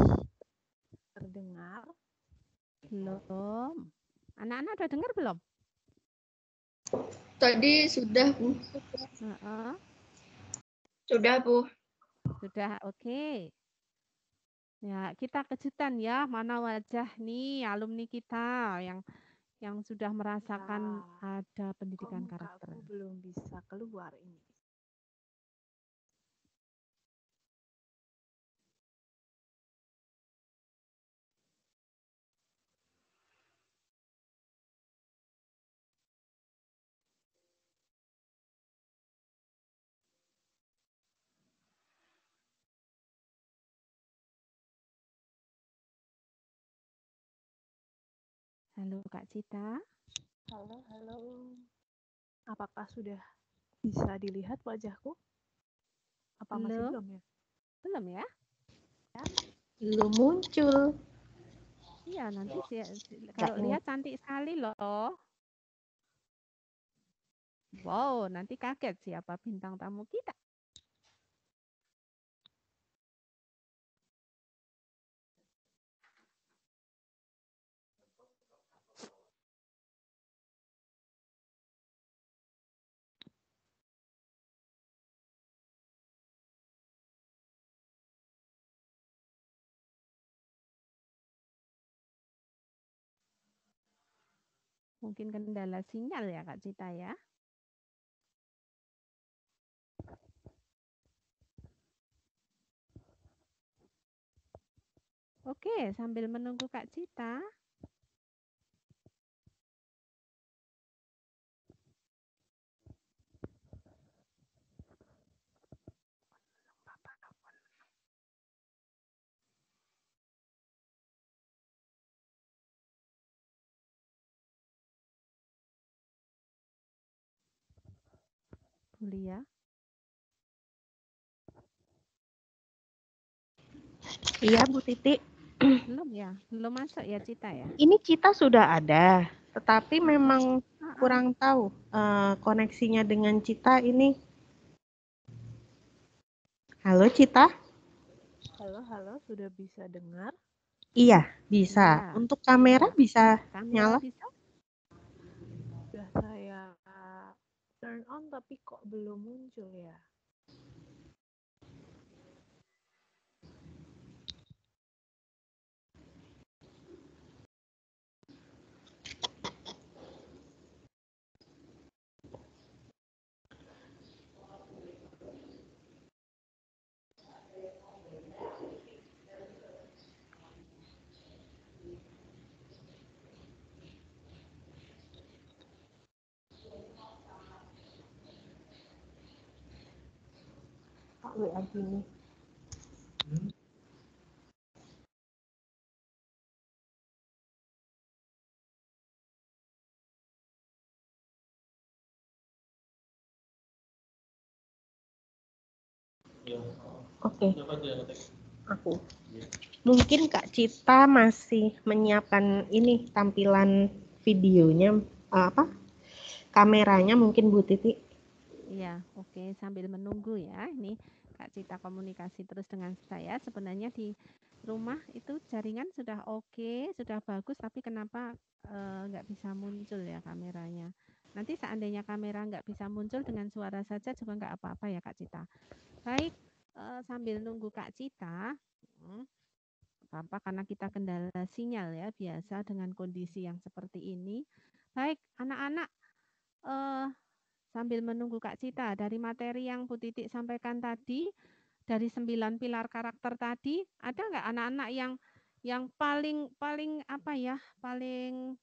terdengar? Belum. Anak-anak udah dengar belum? Tadi sudah, Bu. Sudah, Bu. Sudah, oke. Ya, kita kejutan ya, mana wajah nih alumni kita yang sudah merasakan ada pendidikan karakter. Aku belum bisa keluar ini. Halo Kak Cita. Halo. Apakah sudah bisa dilihat wajahku? Apa masih belum ya? Belum ya? Belum muncul. Iya, nanti kalau lihat cantik sekali loh. Wow, nanti kaget siapa bintang tamu kita. Mungkin kendala sinyal ya Kak Cita ya. Oke, sambil menunggu Kak Cita. Bulia. Iya, Bu Titi. Belum ya? Belum masuk ya Cita ya? Ini Cita sudah ada, tetapi memang kurang tahu koneksinya dengan Cita ini. Halo Cita? Halo, sudah bisa dengar? Iya, bisa. Iya. Untuk kamera bisa Kamera nyala? bisa? Sudah saya turn on tapi kok belum muncul ya? WA gini. Oke, aku. Mungkin Kak Cita masih menyiapkan ini tampilan videonya, apa? Kameranya mungkin Bu Titi. Iya, oke. Sambil menunggu ya, ini Kak Cita komunikasi terus dengan saya. Sebenarnya di rumah itu jaringan sudah oke, sudah bagus, tapi kenapa nggak bisa muncul ya kameranya? Nanti seandainya kamera nggak bisa muncul dengan suara saja juga nggak apa-apa ya Kak Cita. Baik, sambil nunggu Kak Cita, hmm, apa karena kita kendala sinyal ya biasa dengan kondisi yang seperti ini. Baik, anak-anak eh, sambil menunggu Kak Cita dari materi yang Bu Titik sampaikan tadi, dari 9 pilar karakter tadi, ada nggak anak-anak yang paling paling apa ya, paling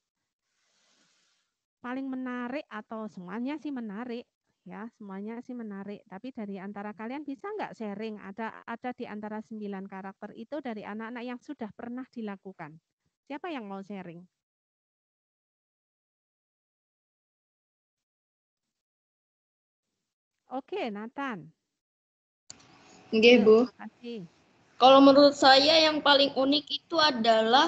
paling menarik atau semuanya sih menarik ya, semuanya sih menarik. Tapi dari antara kalian bisa nggak sharing ada di antara 9 karakter itu dari anak-anak yang sudah pernah dilakukan. Siapa yang mau sharing? Oke, Nathan. Oke, Yuk, Bu. makasih. Kalau menurut saya yang paling unik itu adalah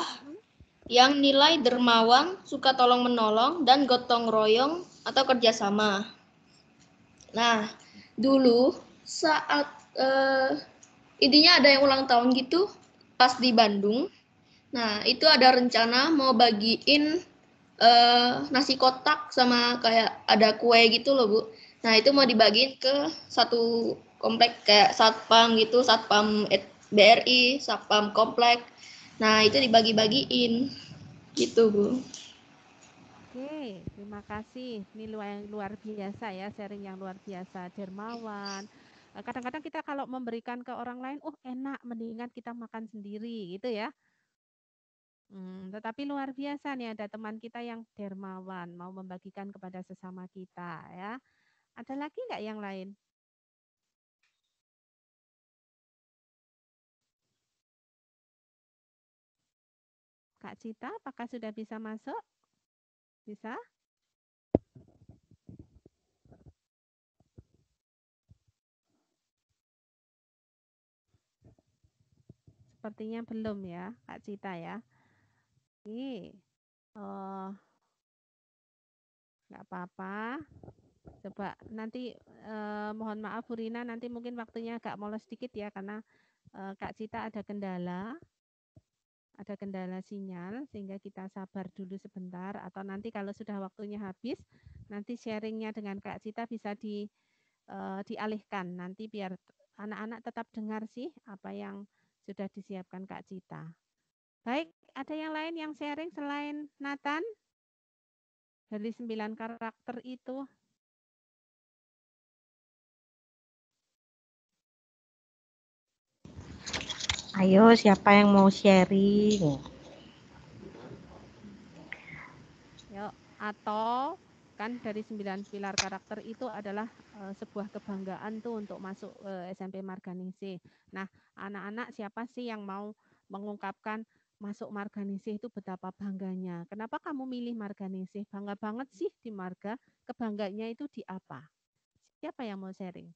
yang nilai dermawan, suka tolong menolong, dan gotong royong atau kerjasama. Nah, dulu saat intinya ada yang ulang tahun gitu pas di Bandung. Nah, itu ada rencana mau bagiin nasi kotak sama kayak ada kue gitu loh, Bu. Nah, itu mau dibagiin ke satu komplek kayak satpam gitu, satpam BRI, satpam komplek. Nah, itu dibagi-bagiin gitu, Bu. Oke, terima kasih. Ini luar biasa ya, sharing yang luar biasa. Dermawan. Kadang-kadang kita kalau memberikan ke orang lain, oh enak, mendingan kita makan sendiri gitu ya. Tetapi luar biasa nih ada teman kita yang dermawan, mau membagikan kepada sesama kita ya. Ada lagi nggak yang lain? Kak Cita, apakah sudah bisa masuk? Bisa? Sepertinya belum ya, Kak Cita ya. Oke, nggak apa-apa. Coba nanti mohon maaf Bu Rina, nanti mungkin waktunya agak molor sedikit ya karena Kak Cita ada kendala sinyal sehingga kita sabar dulu sebentar atau nanti kalau sudah waktunya habis nanti sharingnya dengan Kak Cita bisa dialihkan nanti biar anak-anak tetap dengar sih apa yang sudah disiapkan Kak Cita. Baik, ada yang lain yang sharing selain Nathan dari 9 karakter itu? Ayo, siapa yang mau sharing? Yuk, atau kan dari 9 pilar karakter itu adalah sebuah kebanggaan tuh untuk masuk SMP Marganingsih. Nah, anak-anak siapa sih yang mau mengungkapkan masuk Marganingsih itu betapa bangganya? Kenapa kamu milih Marganingsih? Bangga banget sih di Marga. Kebangganya itu di apa? Siapa yang mau sharing?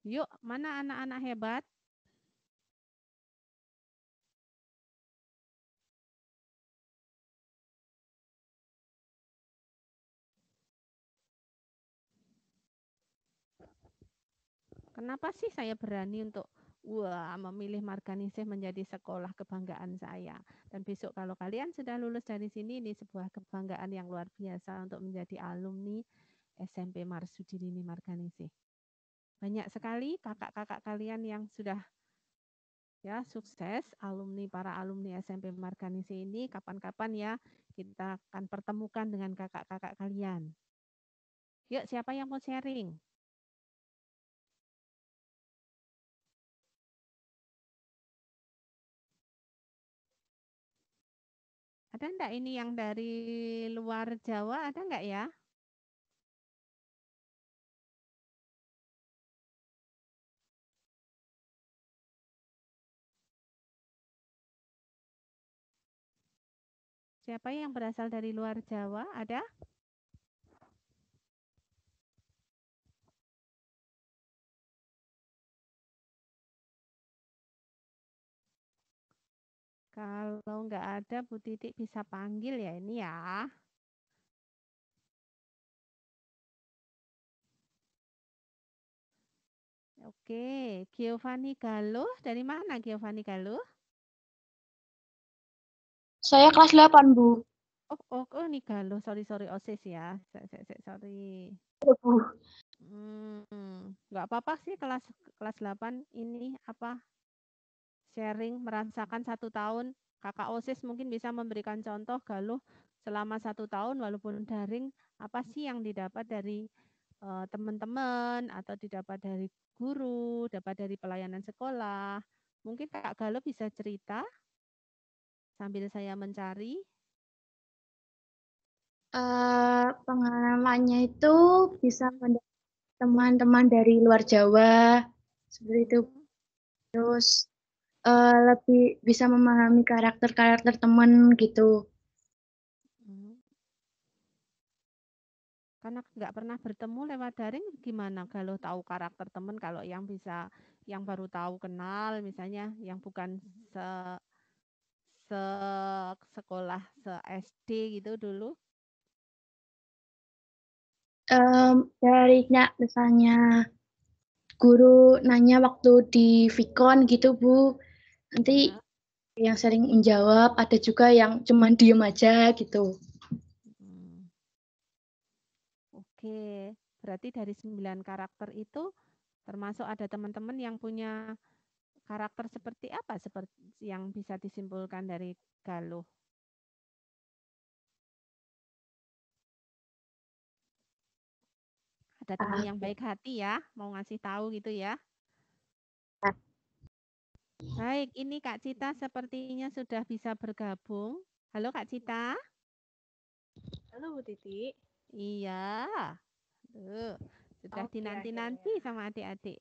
Yuk, mana anak-anak hebat? Kenapa sih saya berani untuk memilih Marganingsih menjadi sekolah kebanggaan saya. Dan besok kalau kalian sudah lulus dari sini, ini sebuah kebanggaan yang luar biasa untuk menjadi alumni SMP Marsudirini Marganingsih. Banyak sekali kakak-kakak kalian yang sudah ya sukses para alumni SMP Marganingsih ini kapan-kapan ya kita akan pertemukan dengan kakak-kakak kalian. Yuk, siapa yang mau sharing? Ada enggak ini yang dari luar Jawa, ada enggak ya? Siapa yang berasal dari luar Jawa? Ada? Kalau nggak ada, Bu Titik bisa panggil ya ini ya. Oke, Giovanni Galuh. Dari mana Giovanni Galuh? Saya kelas 8, Bu. Oh, ini Galuh. Sorry, OSIS ya. Sorry. Bu. Nggak apa-apa sih kelas 8 ini apa sharing merasakan 1 tahun. Kakak OSIS mungkin bisa memberikan contoh Galuh selama 1 tahun walaupun daring, apa sih yang didapat dari teman-teman atau didapat dari guru, dapat dari pelayanan sekolah. Mungkin Kak Galuh bisa cerita sambil saya mencari. Pengalamannya itu bisa mendapat teman-teman dari luar Jawa seperti itu. Terus lebih bisa memahami karakter teman gitu. Karena nggak pernah bertemu lewat daring, gimana Galuh tahu karakter teman kalau yang bisa, yang baru tahu kenal misalnya, yang bukan sekolah SD gitu dulu? Dari misalnya guru nanya waktu di Vicon gitu Bu, nanti yang sering menjawab, ada juga yang cuma diem aja gitu. Oke, berarti dari 9 karakter itu termasuk ada teman-teman yang punya karakter seperti apa seperti yang bisa disimpulkan dari Galuh? Ada teman yang baik hati ya, mau ngasih tahu gitu ya. Baik, ini Kak Cita sepertinya sudah bisa bergabung. Halo Kak Cita. Halo Bu Titi. Iya. Sudah dinanti-nanti sama adik-adik.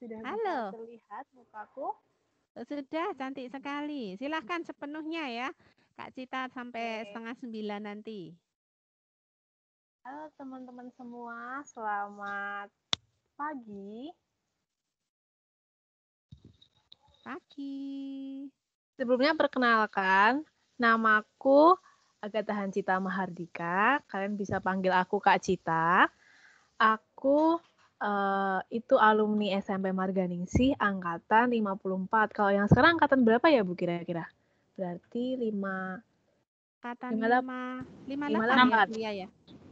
Sudah Halo. bisa terlihat mukaku? Sudah, cantik sekali. Silahkan sepenuhnya ya. Kak Cita sampai 8:30 nanti. Halo teman-teman semua, selamat pagi. Pagi. Sebelumnya perkenalkan, namaku Agatha Hancita Mahardika. Kalian bisa panggil aku Kak Cita. Aku itu alumni SMP Marganingsih angkatan 54. Kalau yang sekarang angkatan berapa ya Bu kira-kira? Berarti 5 Angkatan 58 ya.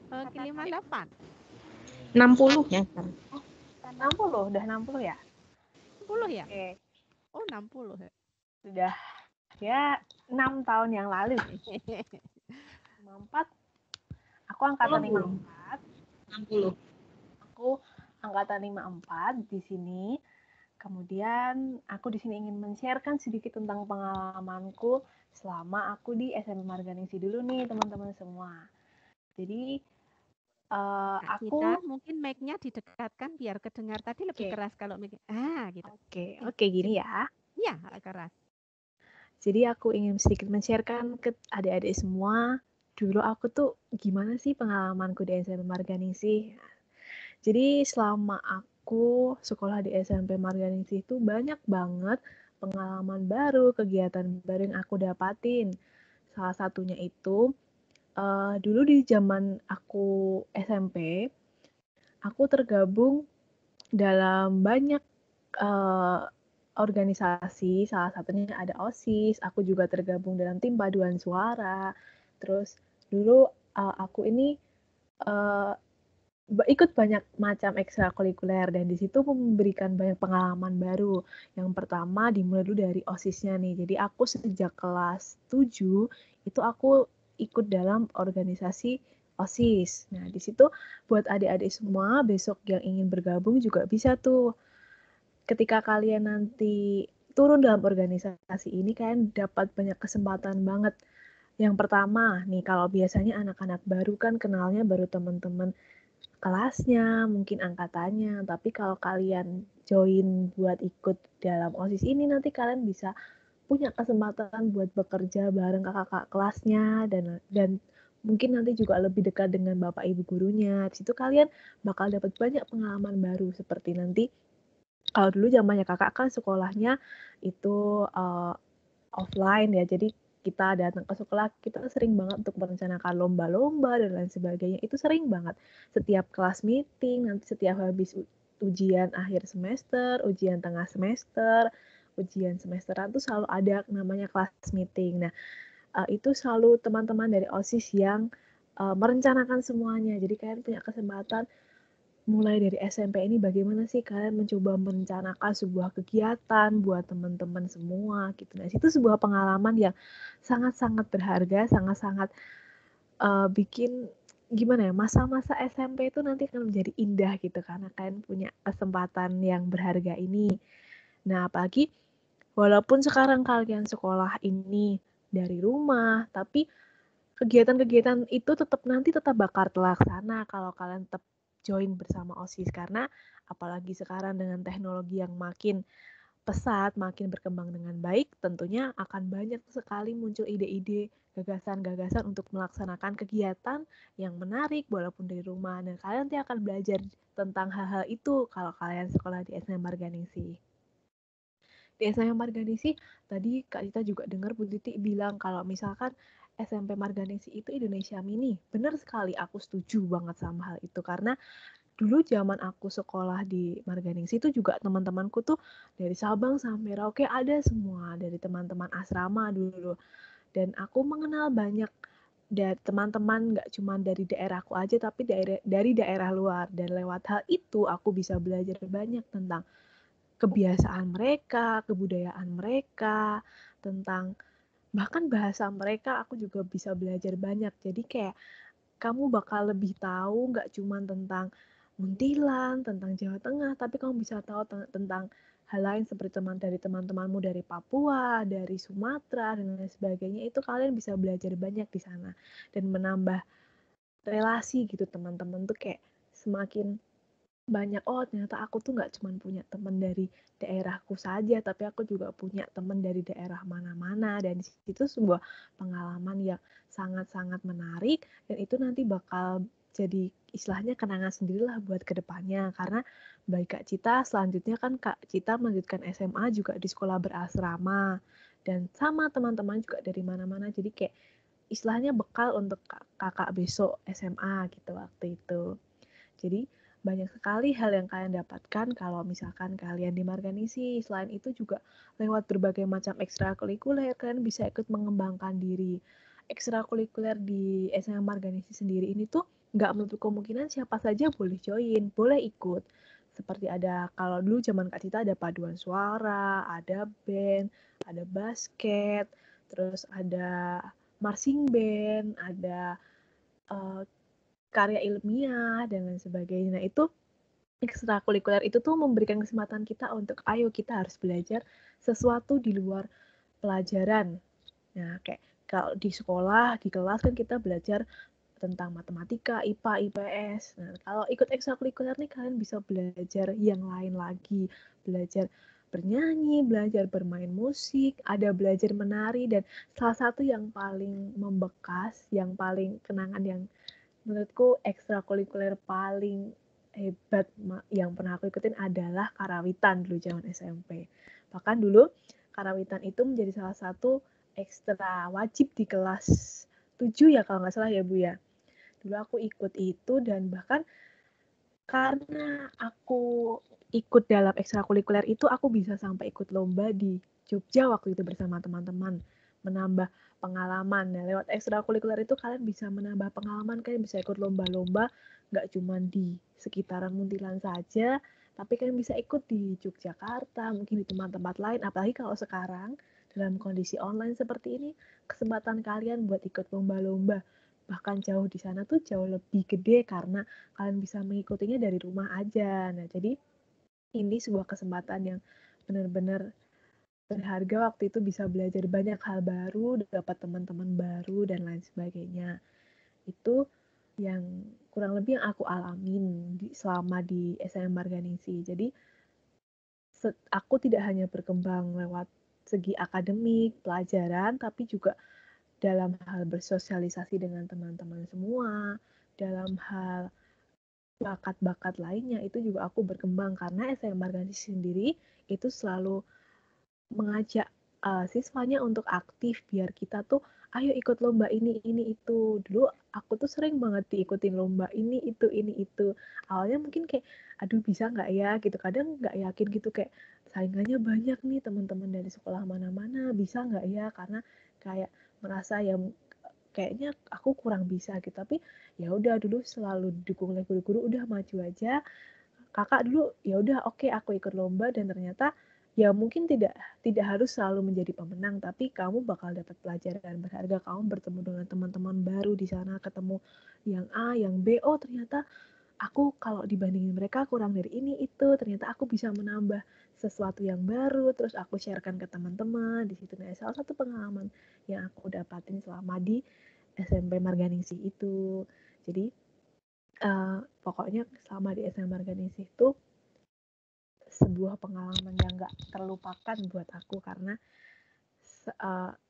Oke, 58. 60 ya sekarang. 60, udah 60 ya? 60 ya? Oke. Oh, 60 ya. Sudah ya 6 tahun yang lalu. 54. Aku angkatan 54. 60. Aku angkatan 54 di sini. Kemudian aku di sini ingin men-sharekan sedikit tentang pengalamanku selama aku di SMP Marganingsih dulu nih teman-teman semua. Jadi aku Cita, mungkin mic-nya didekatkan biar kedengar, tadi lebih keras kalau mic. Gitu. Oke, gini ya. Iya, keras. Jadi aku ingin sedikit men-sharekan ke adik-adik semua. Dulu aku tuh gimana sih pengalamanku di SMP Marganingsih. Jadi selama aku sekolah di SMP Marganingsih itu banyak banget pengalaman baru, kegiatan baru yang aku dapatin. Salah satunya itu dulu di zaman aku SMP, aku tergabung dalam banyak organisasi, salah satunya ada OSIS, aku juga tergabung dalam tim paduan suara. Terus dulu aku ini ikut banyak macam ekstrakurikuler dan di situ memberikan banyak pengalaman baru. Yang pertama dimulai dulu dari OSIS-nya nih. Jadi aku sejak kelas 7 itu aku ikut dalam organisasi OSIS. Nah, di situ buat adik-adik semua besok yang ingin bergabung juga bisa tuh. Ketika kalian nanti turun dalam organisasi ini, kalian dapat banyak kesempatan banget. Yang pertama nih, kalau biasanya anak-anak baru kan kenalnya baru teman-teman kelasnya, mungkin angkatannya. Tapi kalau kalian join buat ikut dalam OSIS ini, nanti kalian bisa punya kesempatan buat bekerja bareng kakak-kakak kelasnya dan mungkin nanti juga lebih dekat dengan bapak ibu gurunya. Di situ kalian bakal dapat banyak pengalaman baru seperti nanti kalau dulu zamannya kakak kan sekolahnya itu offline ya. Jadi kita datang ke sekolah, kita sering banget untuk merencanakan lomba-lomba dan lain sebagainya. Itu sering banget. Setiap kelas meeting, nanti setiap habis ujian akhir semester, ujian tengah semester, ujian semesteran tuh selalu ada namanya kelas meeting. Nah, itu selalu teman-teman dari OSIS yang merencanakan semuanya. Jadi kalian punya kesempatan mulai dari SMP ini bagaimana sih kalian mencoba merencanakan sebuah kegiatan buat teman-teman semua gitu. Nah, itu sebuah pengalaman yang sangat-sangat berharga, sangat-sangat bikin gimana ya, masa-masa SMP itu nanti akan menjadi indah gitu karena kalian punya kesempatan yang berharga ini. Nah, apalagi walaupun sekarang kalian sekolah ini dari rumah, tapi kegiatan-kegiatan itu tetap bakal terlaksana kalau kalian tetap join bersama OSIS karena apalagi sekarang dengan teknologi yang makin pesat, makin berkembang dengan baik, tentunya akan banyak sekali muncul ide-ide, gagasan-gagasan untuk melaksanakan kegiatan yang menarik walaupun dari rumah. Dan kalian nanti akan belajar tentang hal-hal itu kalau kalian sekolah di SMA Marganingsi. Di SMA Marganingsi, tadi Kak Dita juga dengar Bu Titi bilang kalau misalkan SMP Marganingsi itu Indonesia Mini. Benar sekali, aku setuju banget sama hal itu. Karena dulu zaman aku sekolah di Marganingsi itu juga teman-temanku tuh dari Sabang sampai Merauke ada semua. Dari teman-teman asrama dulu. Dan aku mengenal banyak dari teman-teman nggak cuma dari daerahku aja, tapi dari daerah luar. Dan lewat hal itu aku bisa belajar banyak tentang kebiasaan mereka, kebudayaan mereka, tentang bahkan bahasa mereka aku juga bisa belajar banyak. Jadi kayak kamu bakal lebih tahu nggak cuma tentang Muntilan, tentang Jawa Tengah, tapi kamu bisa tahu tentang hal lain seperti teman-temanmu dari Papua, dari Sumatera, dan lain sebagainya. Itu kalian bisa belajar banyak di sana dan menambah relasi gitu teman-teman tuh kayak semakin banyak, oh ternyata aku tuh nggak cuma punya teman dari daerahku saja, tapi aku juga punya teman dari daerah mana-mana, dan itu sebuah pengalaman yang sangat-sangat menarik, dan itu nanti bakal jadi istilahnya kenangan sendirilah buat kedepannya, karena bagi Kak Cita selanjutnya kan Kak Cita melanjutkan SMA juga di sekolah berasrama, dan sama teman-teman juga dari mana-mana, jadi kayak istilahnya bekal untuk kakak besok SMA gitu waktu itu. Jadi banyak sekali hal yang kalian dapatkan kalau misalkan kalian di Marganingsi. Selain itu juga lewat berbagai macam ekstrakurikuler, kalian bisa ikut mengembangkan diri. Ekstrakurikuler di SMA Marganingsi sendiri ini tuh nggak menutup kemungkinan siapa saja boleh join, boleh ikut. Seperti ada, kalau dulu zaman Kak Cita ada paduan suara, ada band, ada basket, terus ada marching band, ada karya ilmiah, dan lain sebagainya. Nah, itu ekstrakurikuler itu tuh memberikan kesempatan kita untuk, ayo kita harus belajar sesuatu di luar pelajaran. Nah, kayak kalau di sekolah, di kelas kan kita belajar tentang matematika, IPA, IPS. Nah, kalau ikut ekstrakurikuler nih kalian bisa belajar yang lain lagi. Belajar bernyanyi, belajar bermain musik, ada belajar menari, dan salah satu yang paling membekas, yang paling kenangan yang menurutku ekstrakurikuler paling hebat yang pernah aku ikutin adalah karawitan dulu zaman SMP. Bahkan dulu karawitan itu menjadi salah satu ekstra wajib di kelas 7 ya kalau nggak salah ya Bu ya. Dulu aku ikut itu dan bahkan karena aku ikut dalam ekstrakurikuler itu aku bisa sampai ikut lomba di Jogja waktu itu bersama teman-teman, menambah pengalaman. Nah, lewat ekstrakurikuler itu kalian bisa menambah pengalaman, kalian bisa ikut lomba-lomba nggak cuma di sekitaran Muntilan saja, tapi kalian bisa ikut di Yogyakarta, mungkin di tempat-tempat lain. Apalagi kalau sekarang dalam kondisi online seperti ini, kesempatan kalian buat ikut lomba-lomba bahkan jauh di sana tuh jauh lebih gede karena kalian bisa mengikutinya dari rumah aja. Nah, jadi ini sebuah kesempatan yang benar-benar berharga. Waktu itu bisa belajar banyak hal baru, dapat teman-teman baru, dan lain sebagainya. Itu yang kurang lebih yang aku alamin selama di SMA Marganingsi. Jadi aku tidak hanya berkembang lewat segi akademik, pelajaran, tapi juga dalam hal bersosialisasi dengan teman-teman semua, dalam hal bakat-bakat lainnya itu juga aku berkembang karena SMA Marganis sendiri itu selalu mengajak siswanya untuk aktif biar kita tuh ayo ikut lomba ini itu. Dulu aku tuh sering banget diikutin lomba ini itu. Awalnya mungkin kayak aduh bisa nggak ya gitu, kadang nggak yakin gitu kayak saingannya banyak nih teman-teman dari sekolah mana-mana, bisa nggak ya, karena kayak merasa ya kayaknya aku kurang bisa gitu. Tapi ya udah dulu selalu didukung oleh guru-guru, udah maju aja kakak dulu, ya udah oke, aku ikut lomba dan ternyata ya mungkin tidak harus selalu menjadi pemenang, tapi kamu bakal dapat pelajaran berharga, kamu bertemu dengan teman-teman baru di sana, ketemu yang A, yang B, oh ternyata aku kalau dibandingin mereka kurang dari ini itu, ternyata aku bisa menambah sesuatu yang baru, terus aku sharekan ke teman-teman di situ. Nah, salah satu pengalaman yang aku dapatin selama di SMP Marganingsih itu. Jadi pokoknya selama di SMP Marganingsih itu sebuah pengalaman yang gak terlupakan buat aku karena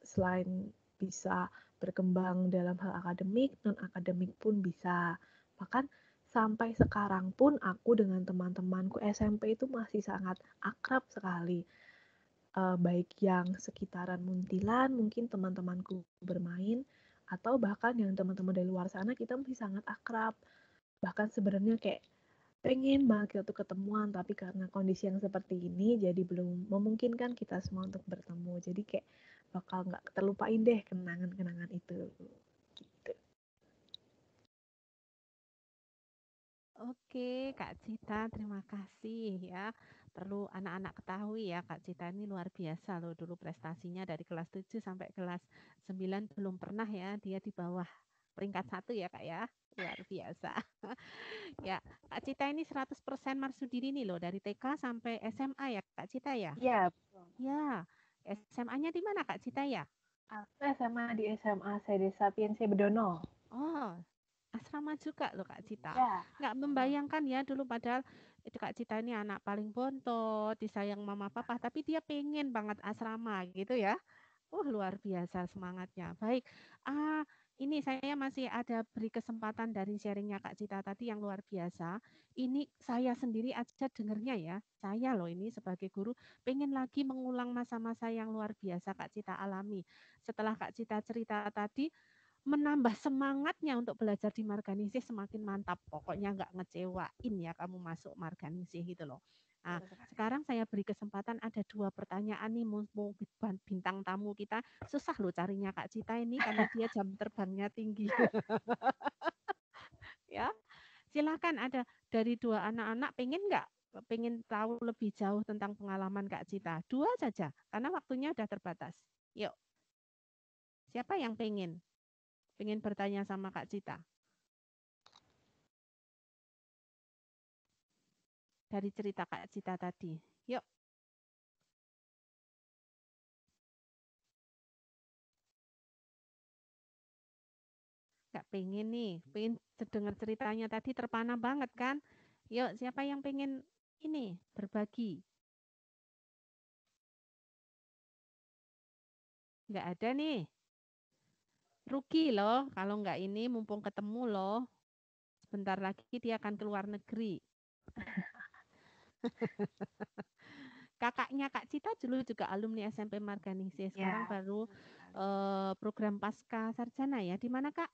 selain bisa berkembang dalam hal akademik, non-akademik pun bisa. Bahkan sampai sekarang pun aku dengan teman-temanku SMP itu masih sangat akrab sekali. Baik yang sekitaran Muntilan, mungkin teman-temanku bermain, atau bahkan yang teman-teman dari luar sana kita masih sangat akrab. Bahkan sebenarnya kayak pengen banget kita tuh ketemuan, tapi karena kondisi yang seperti ini jadi belum memungkinkan kita semua untuk bertemu. Jadi kayak bakal nggak terlupain deh kenangan-kenangan itu. Gitu. Oke, Kak Cita, terima kasih ya. Perlu anak-anak ketahui ya, Kak Cita ini luar biasa loh, dulu prestasinya dari kelas 7 sampai kelas 9 belum pernah ya dia di bawah peringkat 1 ya, Kak ya. Luar biasa. Ya, Kak Cita ini 100% Marsudiri nih loh, dari TK sampai SMA ya, Kak Cita ya? Iya, betul. Ya, SMA-nya di mana, Kak Cita ya? Aku SMA di SMA Sede Sapiensia Bedono. Oh, asrama juga loh Kak Cita. Ya. Nggak membayangkan ya dulu, padahal itu Kak Cita ini anak paling bontot, disayang mama papa, tapi dia pengen banget asrama gitu ya. Luar biasa semangatnya. Baik, ini saya masih ada beri kesempatan dari sharingnya Kak Cita tadi yang luar biasa. Ini saya sendiri aja dengernya ya. Saya loh ini sebagai guru pengen lagi mengulang masa-masa yang luar biasa Kak Cita alami. Setelah Kak Cita cerita tadi, menambah semangatnya untuk belajar di Marganingsih semakin mantap. Pokoknya nggak ngecewain ya kamu masuk Marganingsih gitu loh. Nah, sekarang saya beri kesempatan ada 2 pertanyaan nih, mumpung bintang tamu kita susah loh carinya Kak Cita ini karena dia jam terbangnya tinggi. Ya, silakan ada dari 2 anak-anak pengen tahu lebih jauh tentang pengalaman Kak Cita. 2 saja karena waktunya udah terbatas. Yuk, siapa yang pengen bertanya sama Kak Cita? Dari cerita Kak Cita tadi. Yuk. Gak pengen nih, pengen dengar ceritanya tadi terpana banget kan? Yuk, siapa yang pengen ini berbagi? Nggak ada nih. Rugi loh kalau nggak ini, mumpung ketemu loh. Sebentar lagi dia akan keluar negeri. Kakaknya Kak Cita dulu juga alumni SMP Marganingsih. Sekarang baru program pasca sarjana ya. Di mana Kak?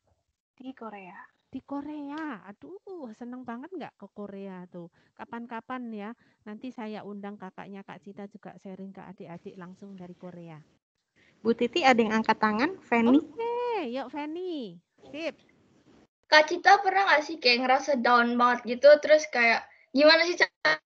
Di Korea. Di Korea. Aduh, seneng banget nggak ke Korea tuh. Kapan-kapan ya, nanti saya undang kakaknya Kak Cita juga sharing ke adik-adik langsung dari Korea. Bu Titi ada yang angkat tangan, Fanny. Oke, yuk Fanny. Sip. Kak Cita pernah nggak sih kayak ngerasa down banget gitu, terus kayak gimana sih cara?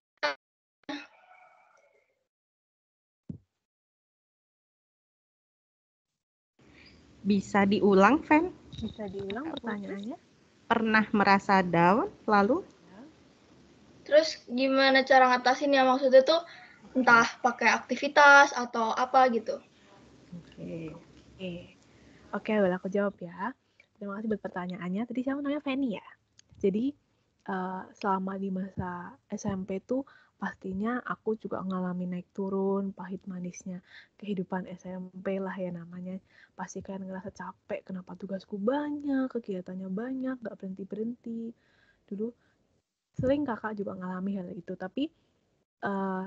Bisa diulang, Fan? Bisa diulang pertanyaannya? Pernah merasa down, lalu? Terus gimana cara ngatasin ya, maksudnya tuh entah pakai aktivitas atau apa gitu. Oke, boleh aku jawab ya. Terima kasih buat pertanyaannya. Tadi saya namanya Fanny ya. Jadi selama di masa SMP tuh pastinya aku juga ngalamin naik turun, pahit manisnya kehidupan SMP lah ya namanya. Pasti kan ngerasa capek, kenapa tugasku banyak, kegiatannya banyak, gak berhenti-berhenti. Dulu sering kakak juga ngalami hal itu, tapi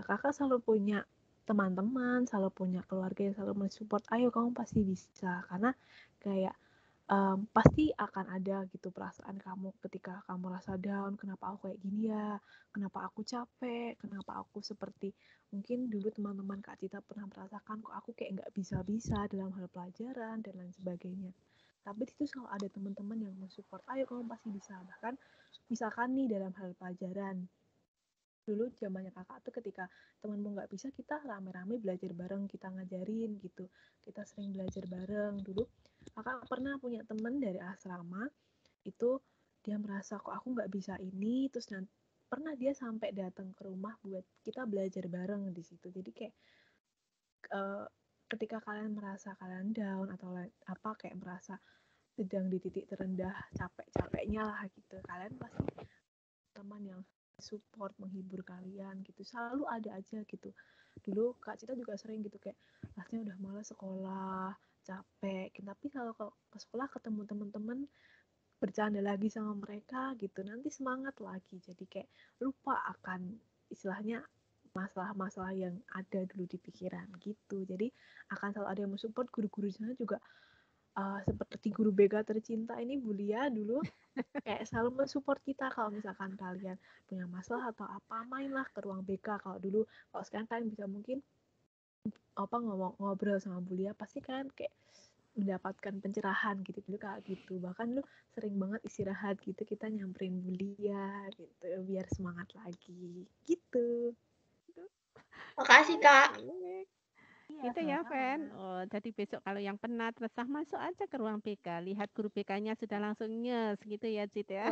kakak selalu punya teman-teman, selalu punya keluarga yang selalu mensupport, ayo kamu pasti bisa. Karena kayak pasti akan ada gitu perasaan kamu ketika kamu rasa down, kenapa aku kayak gini ya, kenapa aku capek, kenapa aku seperti mungkin dulu teman-teman Kak Cita pernah merasakan kok aku kayak nggak bisa-bisa dalam hal pelajaran dan lain sebagainya. Tapi itu selalu ada teman-teman yang mensupport, ayo kamu pasti bisa. Bahkan misalkan nih dalam hal pelajaran, dulu zamannya kakak tuh ketika temanmu nggak bisa kita rame-rame belajar bareng, kita ngajarin gitu, kita sering belajar bareng. Dulu kakak pernah punya temen dari asrama itu, dia merasa kok aku nggak bisa ini, terus nanti pernah dia sampai datang ke rumah buat kita belajar bareng di situ. Jadi kayak ketika kalian merasa kalian down atau apa kayak merasa sedang di titik terendah capek-capeknya lah gitu, kalian pasti teman yang support, menghibur kalian gitu, selalu ada aja gitu. Dulu Kak Cita juga sering gitu kayak rasanya udah malas sekolah, capek, tapi kalau ke sekolah ketemu teman-teman, bercanda lagi sama mereka gitu, nanti semangat lagi. Jadi kayak lupa akan istilahnya masalah-masalah yang ada dulu di pikiran gitu. Jadi akan selalu ada yang mensupport. Guru-guru di sana juga seperti guru BK tercinta ini Bu Lia dulu kayak selalu mensupport kita kalau misalkan kalian punya masalah atau apa, mainlah ke ruang BK. Kalau dulu, kalau sekarang kalian bisa mungkin apa ngobrol sama Bu Lia, pasti kalian kayak mendapatkan pencerahan gitu. Dulu kayak gitu, bahkan lu sering banget istirahat gitu kita nyamperin Bu Lia gitu biar semangat lagi gitu. Makasih Kak. Itu ya, Fen. Oh, jadi besok kalau yang penat, resah, masuk aja ke ruang BK. Lihat guru BK-nya sudah langsung nyes gitu ya, Cit ya.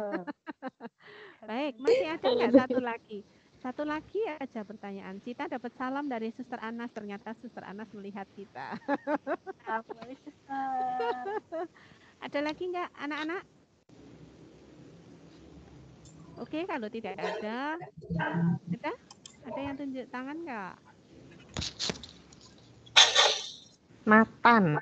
Baik, masih ada nggak satu lagi? Satu lagi aja pertanyaan. Cita dapat salam dari Suster Anas. Ternyata Suster Anas melihat kita. Ada lagi nggak anak-anak? Oke, kalau tidak ada, ada yang tunjuk tangan nggak? Nathan.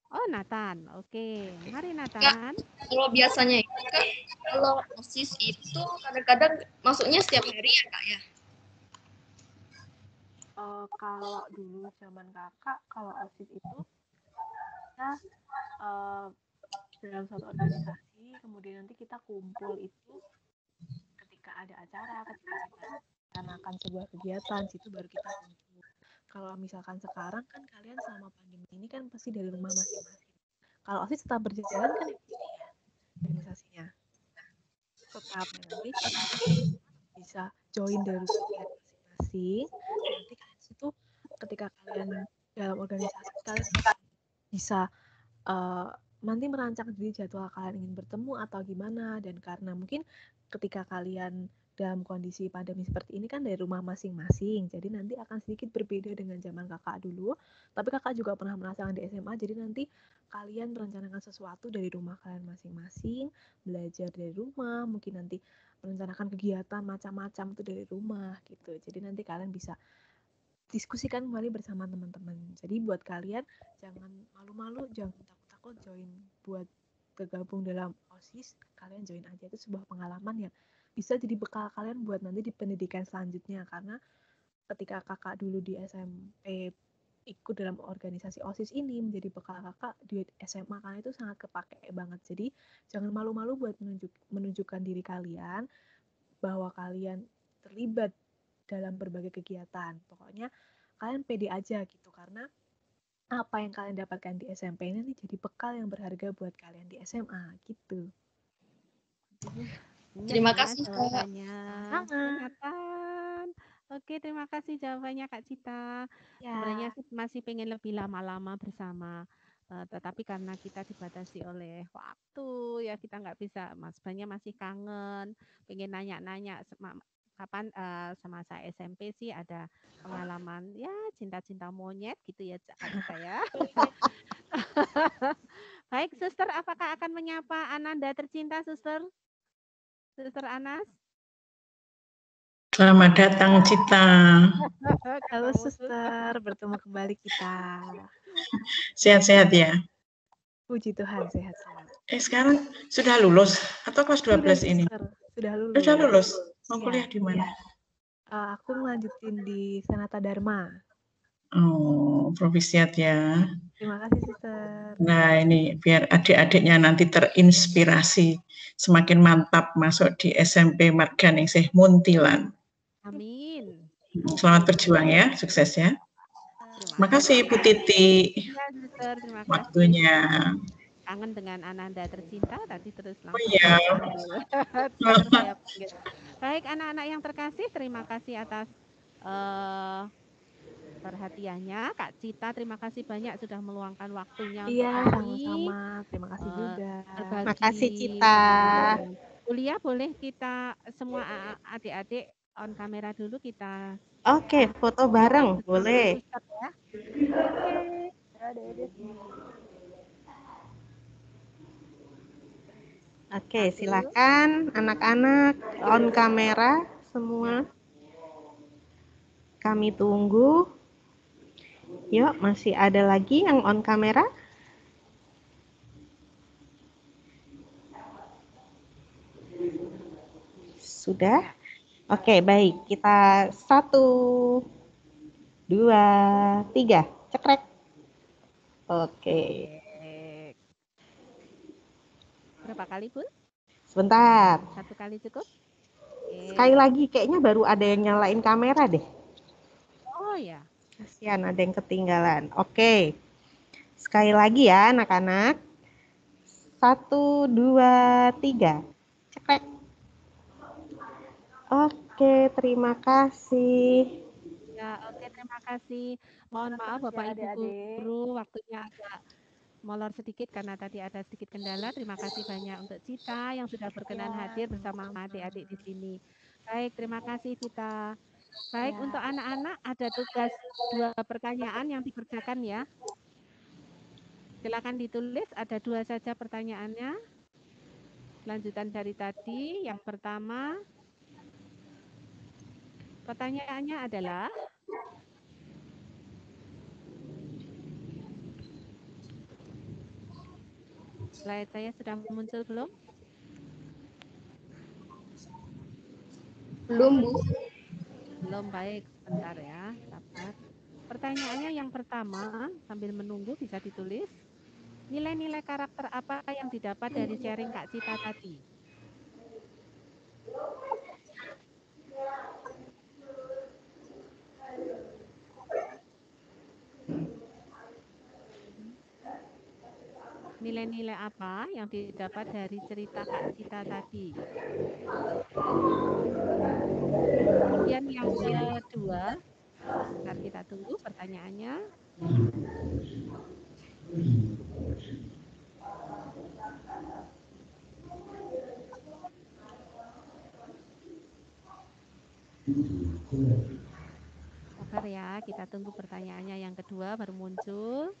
Oh, Nathan. Oke, mari Nathan. Kak, kalau biasanya itu kan kalau OSIS itu kadang-kadang masuknya setiap hari ya, Kak ya? Kalau dulu zaman kakak, kalau OSIS itu kita dalam suatu organisasi, kemudian nanti kita kumpul itu ketika ada acara, ketika kita melaksanakan sebuah kegiatan, situ baru kita kumpul. Kalau misalkan sekarang kan kalian selama pandemi ini kan pasti dari rumah masing-masing. Kalau OSIS tetap berjalan kan ya organisasinya. Tetap nanti bisa join dari rumah masing-masing. Nanti kalian situ ketika kalian dalam organisasi kalian bisa nanti merancang diri jadwal kalian ingin bertemu atau gimana, dan karena mungkin ketika kalian dalam kondisi pandemi seperti ini kan dari rumah masing-masing, jadi nanti akan sedikit berbeda dengan zaman kakak dulu, tapi kakak juga pernah merasakan di SMA, jadi nanti kalian merencanakan sesuatu dari rumah kalian masing-masing, belajar dari rumah, mungkin nanti merencanakan kegiatan macam-macam itu dari rumah gitu, jadi nanti kalian bisa diskusikan kembali bersama teman-teman. Jadi buat kalian jangan malu-malu, jangan takut-takut join buat bergabung dalam OSIS, kalian join aja, itu sebuah pengalaman yang bisa jadi bekal kalian buat nanti di pendidikan selanjutnya, karena ketika kakak dulu di SMP ikut dalam organisasi OSIS ini menjadi bekal kakak di SMA, karena itu sangat kepake banget. Jadi jangan malu-malu buat menunjukkan diri kalian bahwa kalian terlibat dalam berbagai kegiatan. Pokoknya kalian pede aja gitu, karena apa yang kalian dapatkan di SMP ini jadi bekal yang berharga buat kalian di SMA gitu. Terima kasih jawabannya. Nathan. Oke, terima kasih jawabannya Kak Cita. Ya. Sebenarnya masih pengen lebih lama-lama bersama, tetapi karena kita dibatasi oleh waktu ya kita nggak bisa. Sebenarnya masih kangen, pengen nanya-nanya kapan sama saya SMP sih ada pengalaman ya cinta-cinta monyet gitu ya Kak Cita ya. Baik, Suster, apakah akan menyapa Ananda tercinta, Suster? Suster Anas? Selamat datang, Cita. Halo suster, bertemu kembali kita. Sehat-sehat ya? Puji Tuhan, sehat-sehat. Sekarang sudah lulus atau kelas 12 ini? Sudah lulus. Sudah lulus. Mau Ya, kuliah di mana? Aku ngelanjutin di Sanata Dharma. Oh, provisiat ya. Terima kasih suster. Nah, ini biar adik-adiknya nanti terinspirasi semakin mantap masuk di SMP Marganingsih Muntilan. Amin. Selamat berjuang ya, sukses ya. Terima kasih Bu Titi. Ya, suster, terima kasih. Waktunya. Kangen dengan Ananda tercinta tadi terus langsung. Oh iya. Saya panggil. Baik anak-anak yang terkasih, terima kasih atas perhatiannya. Kak Cita, terima kasih banyak sudah meluangkan waktunya untuk kami. Sama-sama. Terima kasih juga. Terima kasih Cita. Kuliah boleh kita semua adik-adik on kamera dulu kita. Oke, foto bareng boleh. Ya. Oke, silakan anak-anak on kamera semua. Kami tunggu. Yuk, masih ada lagi yang on kamera? Sudah? Oke, baik. Kita 1, 2, 3. Cekrek. Oke. Berapa kali, Bun? Sebentar. 1 kali cukup? Sekali lagi, kayaknya baru ada yang nyalain kamera deh. Oh ya. Kasihan ada yang ketinggalan. Oke. Sekali lagi ya anak-anak. 1, 2, 3. Cekrek. Oke, terima kasih. Ya, oke, terima kasih. Mohon maaf Bapak Ibu guru, waktunya agak molor sedikit karena tadi ada sedikit kendala. Terima kasih banyak untuk Cita yang sudah berkenan hadir bersama adik-adik di sini. Baik, terima kasih Cita. Baik, untuk anak-anak ada tugas 2 pertanyaan yang dikerjakan ya. Silakan ditulis, ada 2 saja pertanyaannya. Lanjutan dari tadi, yang pertama, pertanyaannya adalah, slide saya sudah muncul belum? Belum, Bu. Belum, baik. Sebentar ya, sabar. Pertanyaannya yang pertama, sambil menunggu bisa ditulis. Nilai-nilai karakter apa yang didapat dari sharing Kak Cita tadi? Nilai-nilai apa yang didapat dari cerita Kak Cita tadi? Kemudian yang kedua, sebentar kita tunggu pertanyaannya. Sabar ya, kita tunggu pertanyaannya yang kedua baru muncul.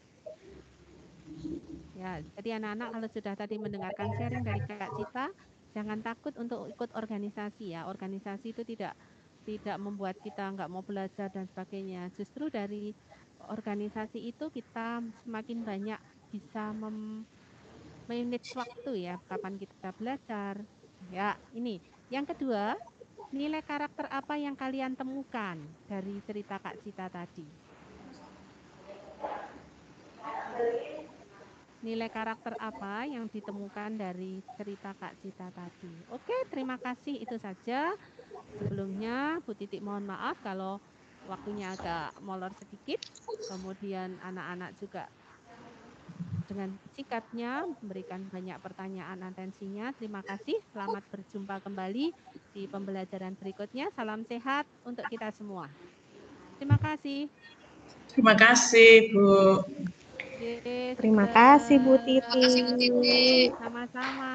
Ya, jadi anak-anak kalau sudah tadi mendengarkan sharing dari Kak Cita, jangan takut untuk ikut organisasi ya. Organisasi itu tidak membuat kita nggak mau belajar dan sebagainya. Justru dari organisasi itu kita semakin banyak bisa manage waktu ya, kapan kita belajar. Ya, ini. Yang kedua, nilai karakter apa yang kalian temukan dari cerita Kak Cita tadi? Nilai karakter apa yang ditemukan dari cerita Kak Cita tadi? Oke, terima kasih. Itu saja. Sebelumnya, Bu Titik mohon maaf kalau waktunya agak molor sedikit. Kemudian anak-anak juga dengan sikapnya memberikan banyak pertanyaan atensinya. Terima kasih. Selamat berjumpa kembali di pembelajaran berikutnya. Salam sehat untuk kita semua. Terima kasih. Terima kasih, Bu. Terima kasih Bu Titi. Sama-sama.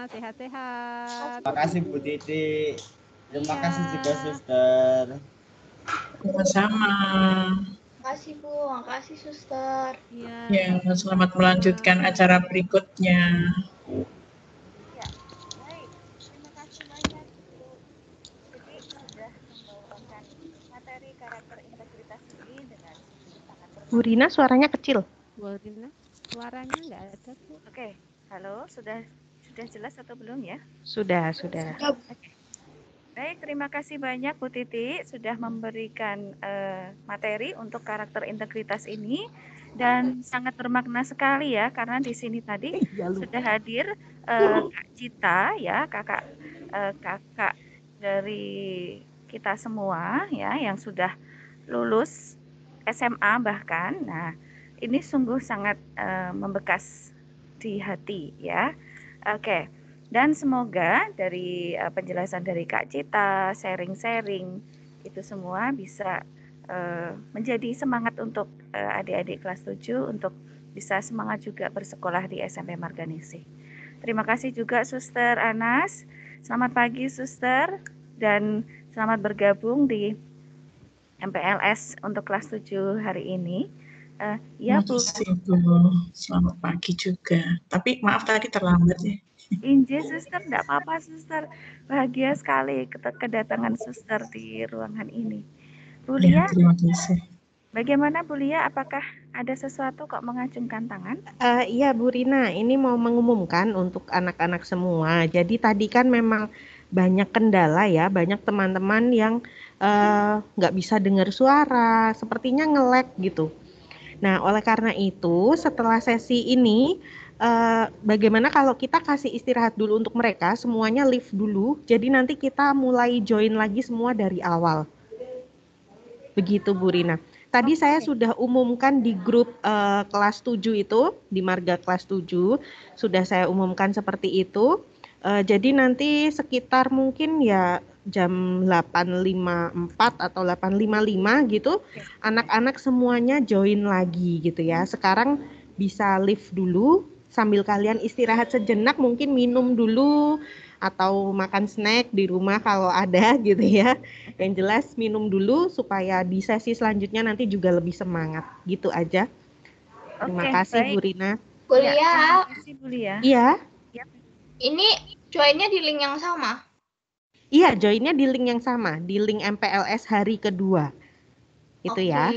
Sehat-sehat. Terima kasih Bu Titi. Terima kasih juga Iya. suster. Sama-sama. Makasih Bu, makasih suster. Ya, selamat melanjutkan acara berikutnya. Ya, baik. Terima kasih banyak Bu Titi sudah materi karakter integritas ini dengan sangat Bu Rina suaranya kecil. Bu Rina, suaranya nggak ada, Bu. Oke, halo, sudah jelas atau belum ya? Sudah. Baik, terima kasih banyak Bu Titi sudah memberikan materi untuk karakter integritas ini dan sangat bermakna sekali ya karena di sini tadi sudah hadir Kak Cita ya, kakak dari kita semua ya yang sudah lulus SMA bahkan. Nah, ini sungguh sangat membekas di hati ya. Oke. Dan semoga dari penjelasan dari Kak Cita, sharing-sharing itu semua bisa menjadi semangat untuk adik-adik kelas 7 untuk bisa semangat juga bersekolah di SMP Marganingsih. Terima kasih juga Suster Anas. Selamat pagi Suster dan selamat bergabung di MPLS untuk kelas 7 hari ini. Ya Bu. Terima kasih Bu. Selamat pagi juga. Tapi maaf tadi terlambat ya. Inje Suster, tidak apa-apa Suster. Bahagia sekali kedatangan Suster di ruangan ini. Bu Lia, Terima kasih. bagaimana Bu Lia? Apakah ada sesuatu kok mengacungkan tangan? Iya Bu Rina, ini mau mengumumkan untuk anak-anak semua. Jadi tadi kan memang banyak kendala ya, banyak teman-teman yang nggak bisa dengar suara, sepertinya nge-lag gitu. Nah, oleh karena itu setelah sesi ini bagaimana kalau kita kasih istirahat dulu untuk mereka, semuanya leave dulu, jadi nanti kita mulai join lagi semua dari awal. Begitu Bu Rina. Tadi saya sudah umumkan di grup kelas 7 itu, di Marga kelas 7, sudah saya umumkan seperti itu. Jadi nanti sekitar mungkin ya jam 8.54 atau 8.55 gitu, anak-anak semuanya join lagi gitu ya. Sekarang bisa leave dulu, sambil kalian istirahat sejenak, mungkin minum dulu, atau makan snack di rumah kalau ada gitu ya. Yang jelas minum dulu supaya di sesi selanjutnya nanti juga lebih semangat. Gitu aja. Terima kasih Bu Rina. Bu Lia. Terima kasih Bu Lia. Iya. Ini joinnya di link yang sama. Iya, joinnya di link yang sama, di link MPLS hari kedua. Itu ya.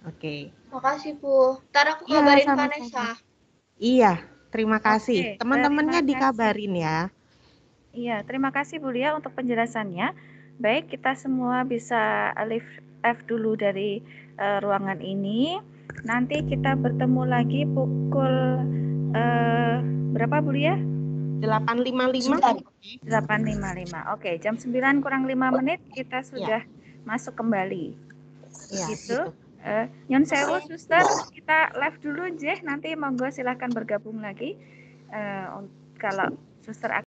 Oke. Makasih Bu. Ntar aku Iya, kabarin sama-sama. Vanessa. Iya, terima kasih. Oke, Teman-temannya terima kasih. dikabarin ya. Iya, terima kasih Bu Lia untuk penjelasannya. Baik, kita semua bisa leave dulu dari ruangan ini. Nanti kita bertemu lagi pukul berapa Bu Lia? 8.55. 8.55. Oke, jam 9 kurang 5 menit kita sudah masuk kembali. Iya, gitu. Nyon sewu Suster, kita live dulu Jeh, nanti monggo silahkan bergabung lagi. Kalau Suster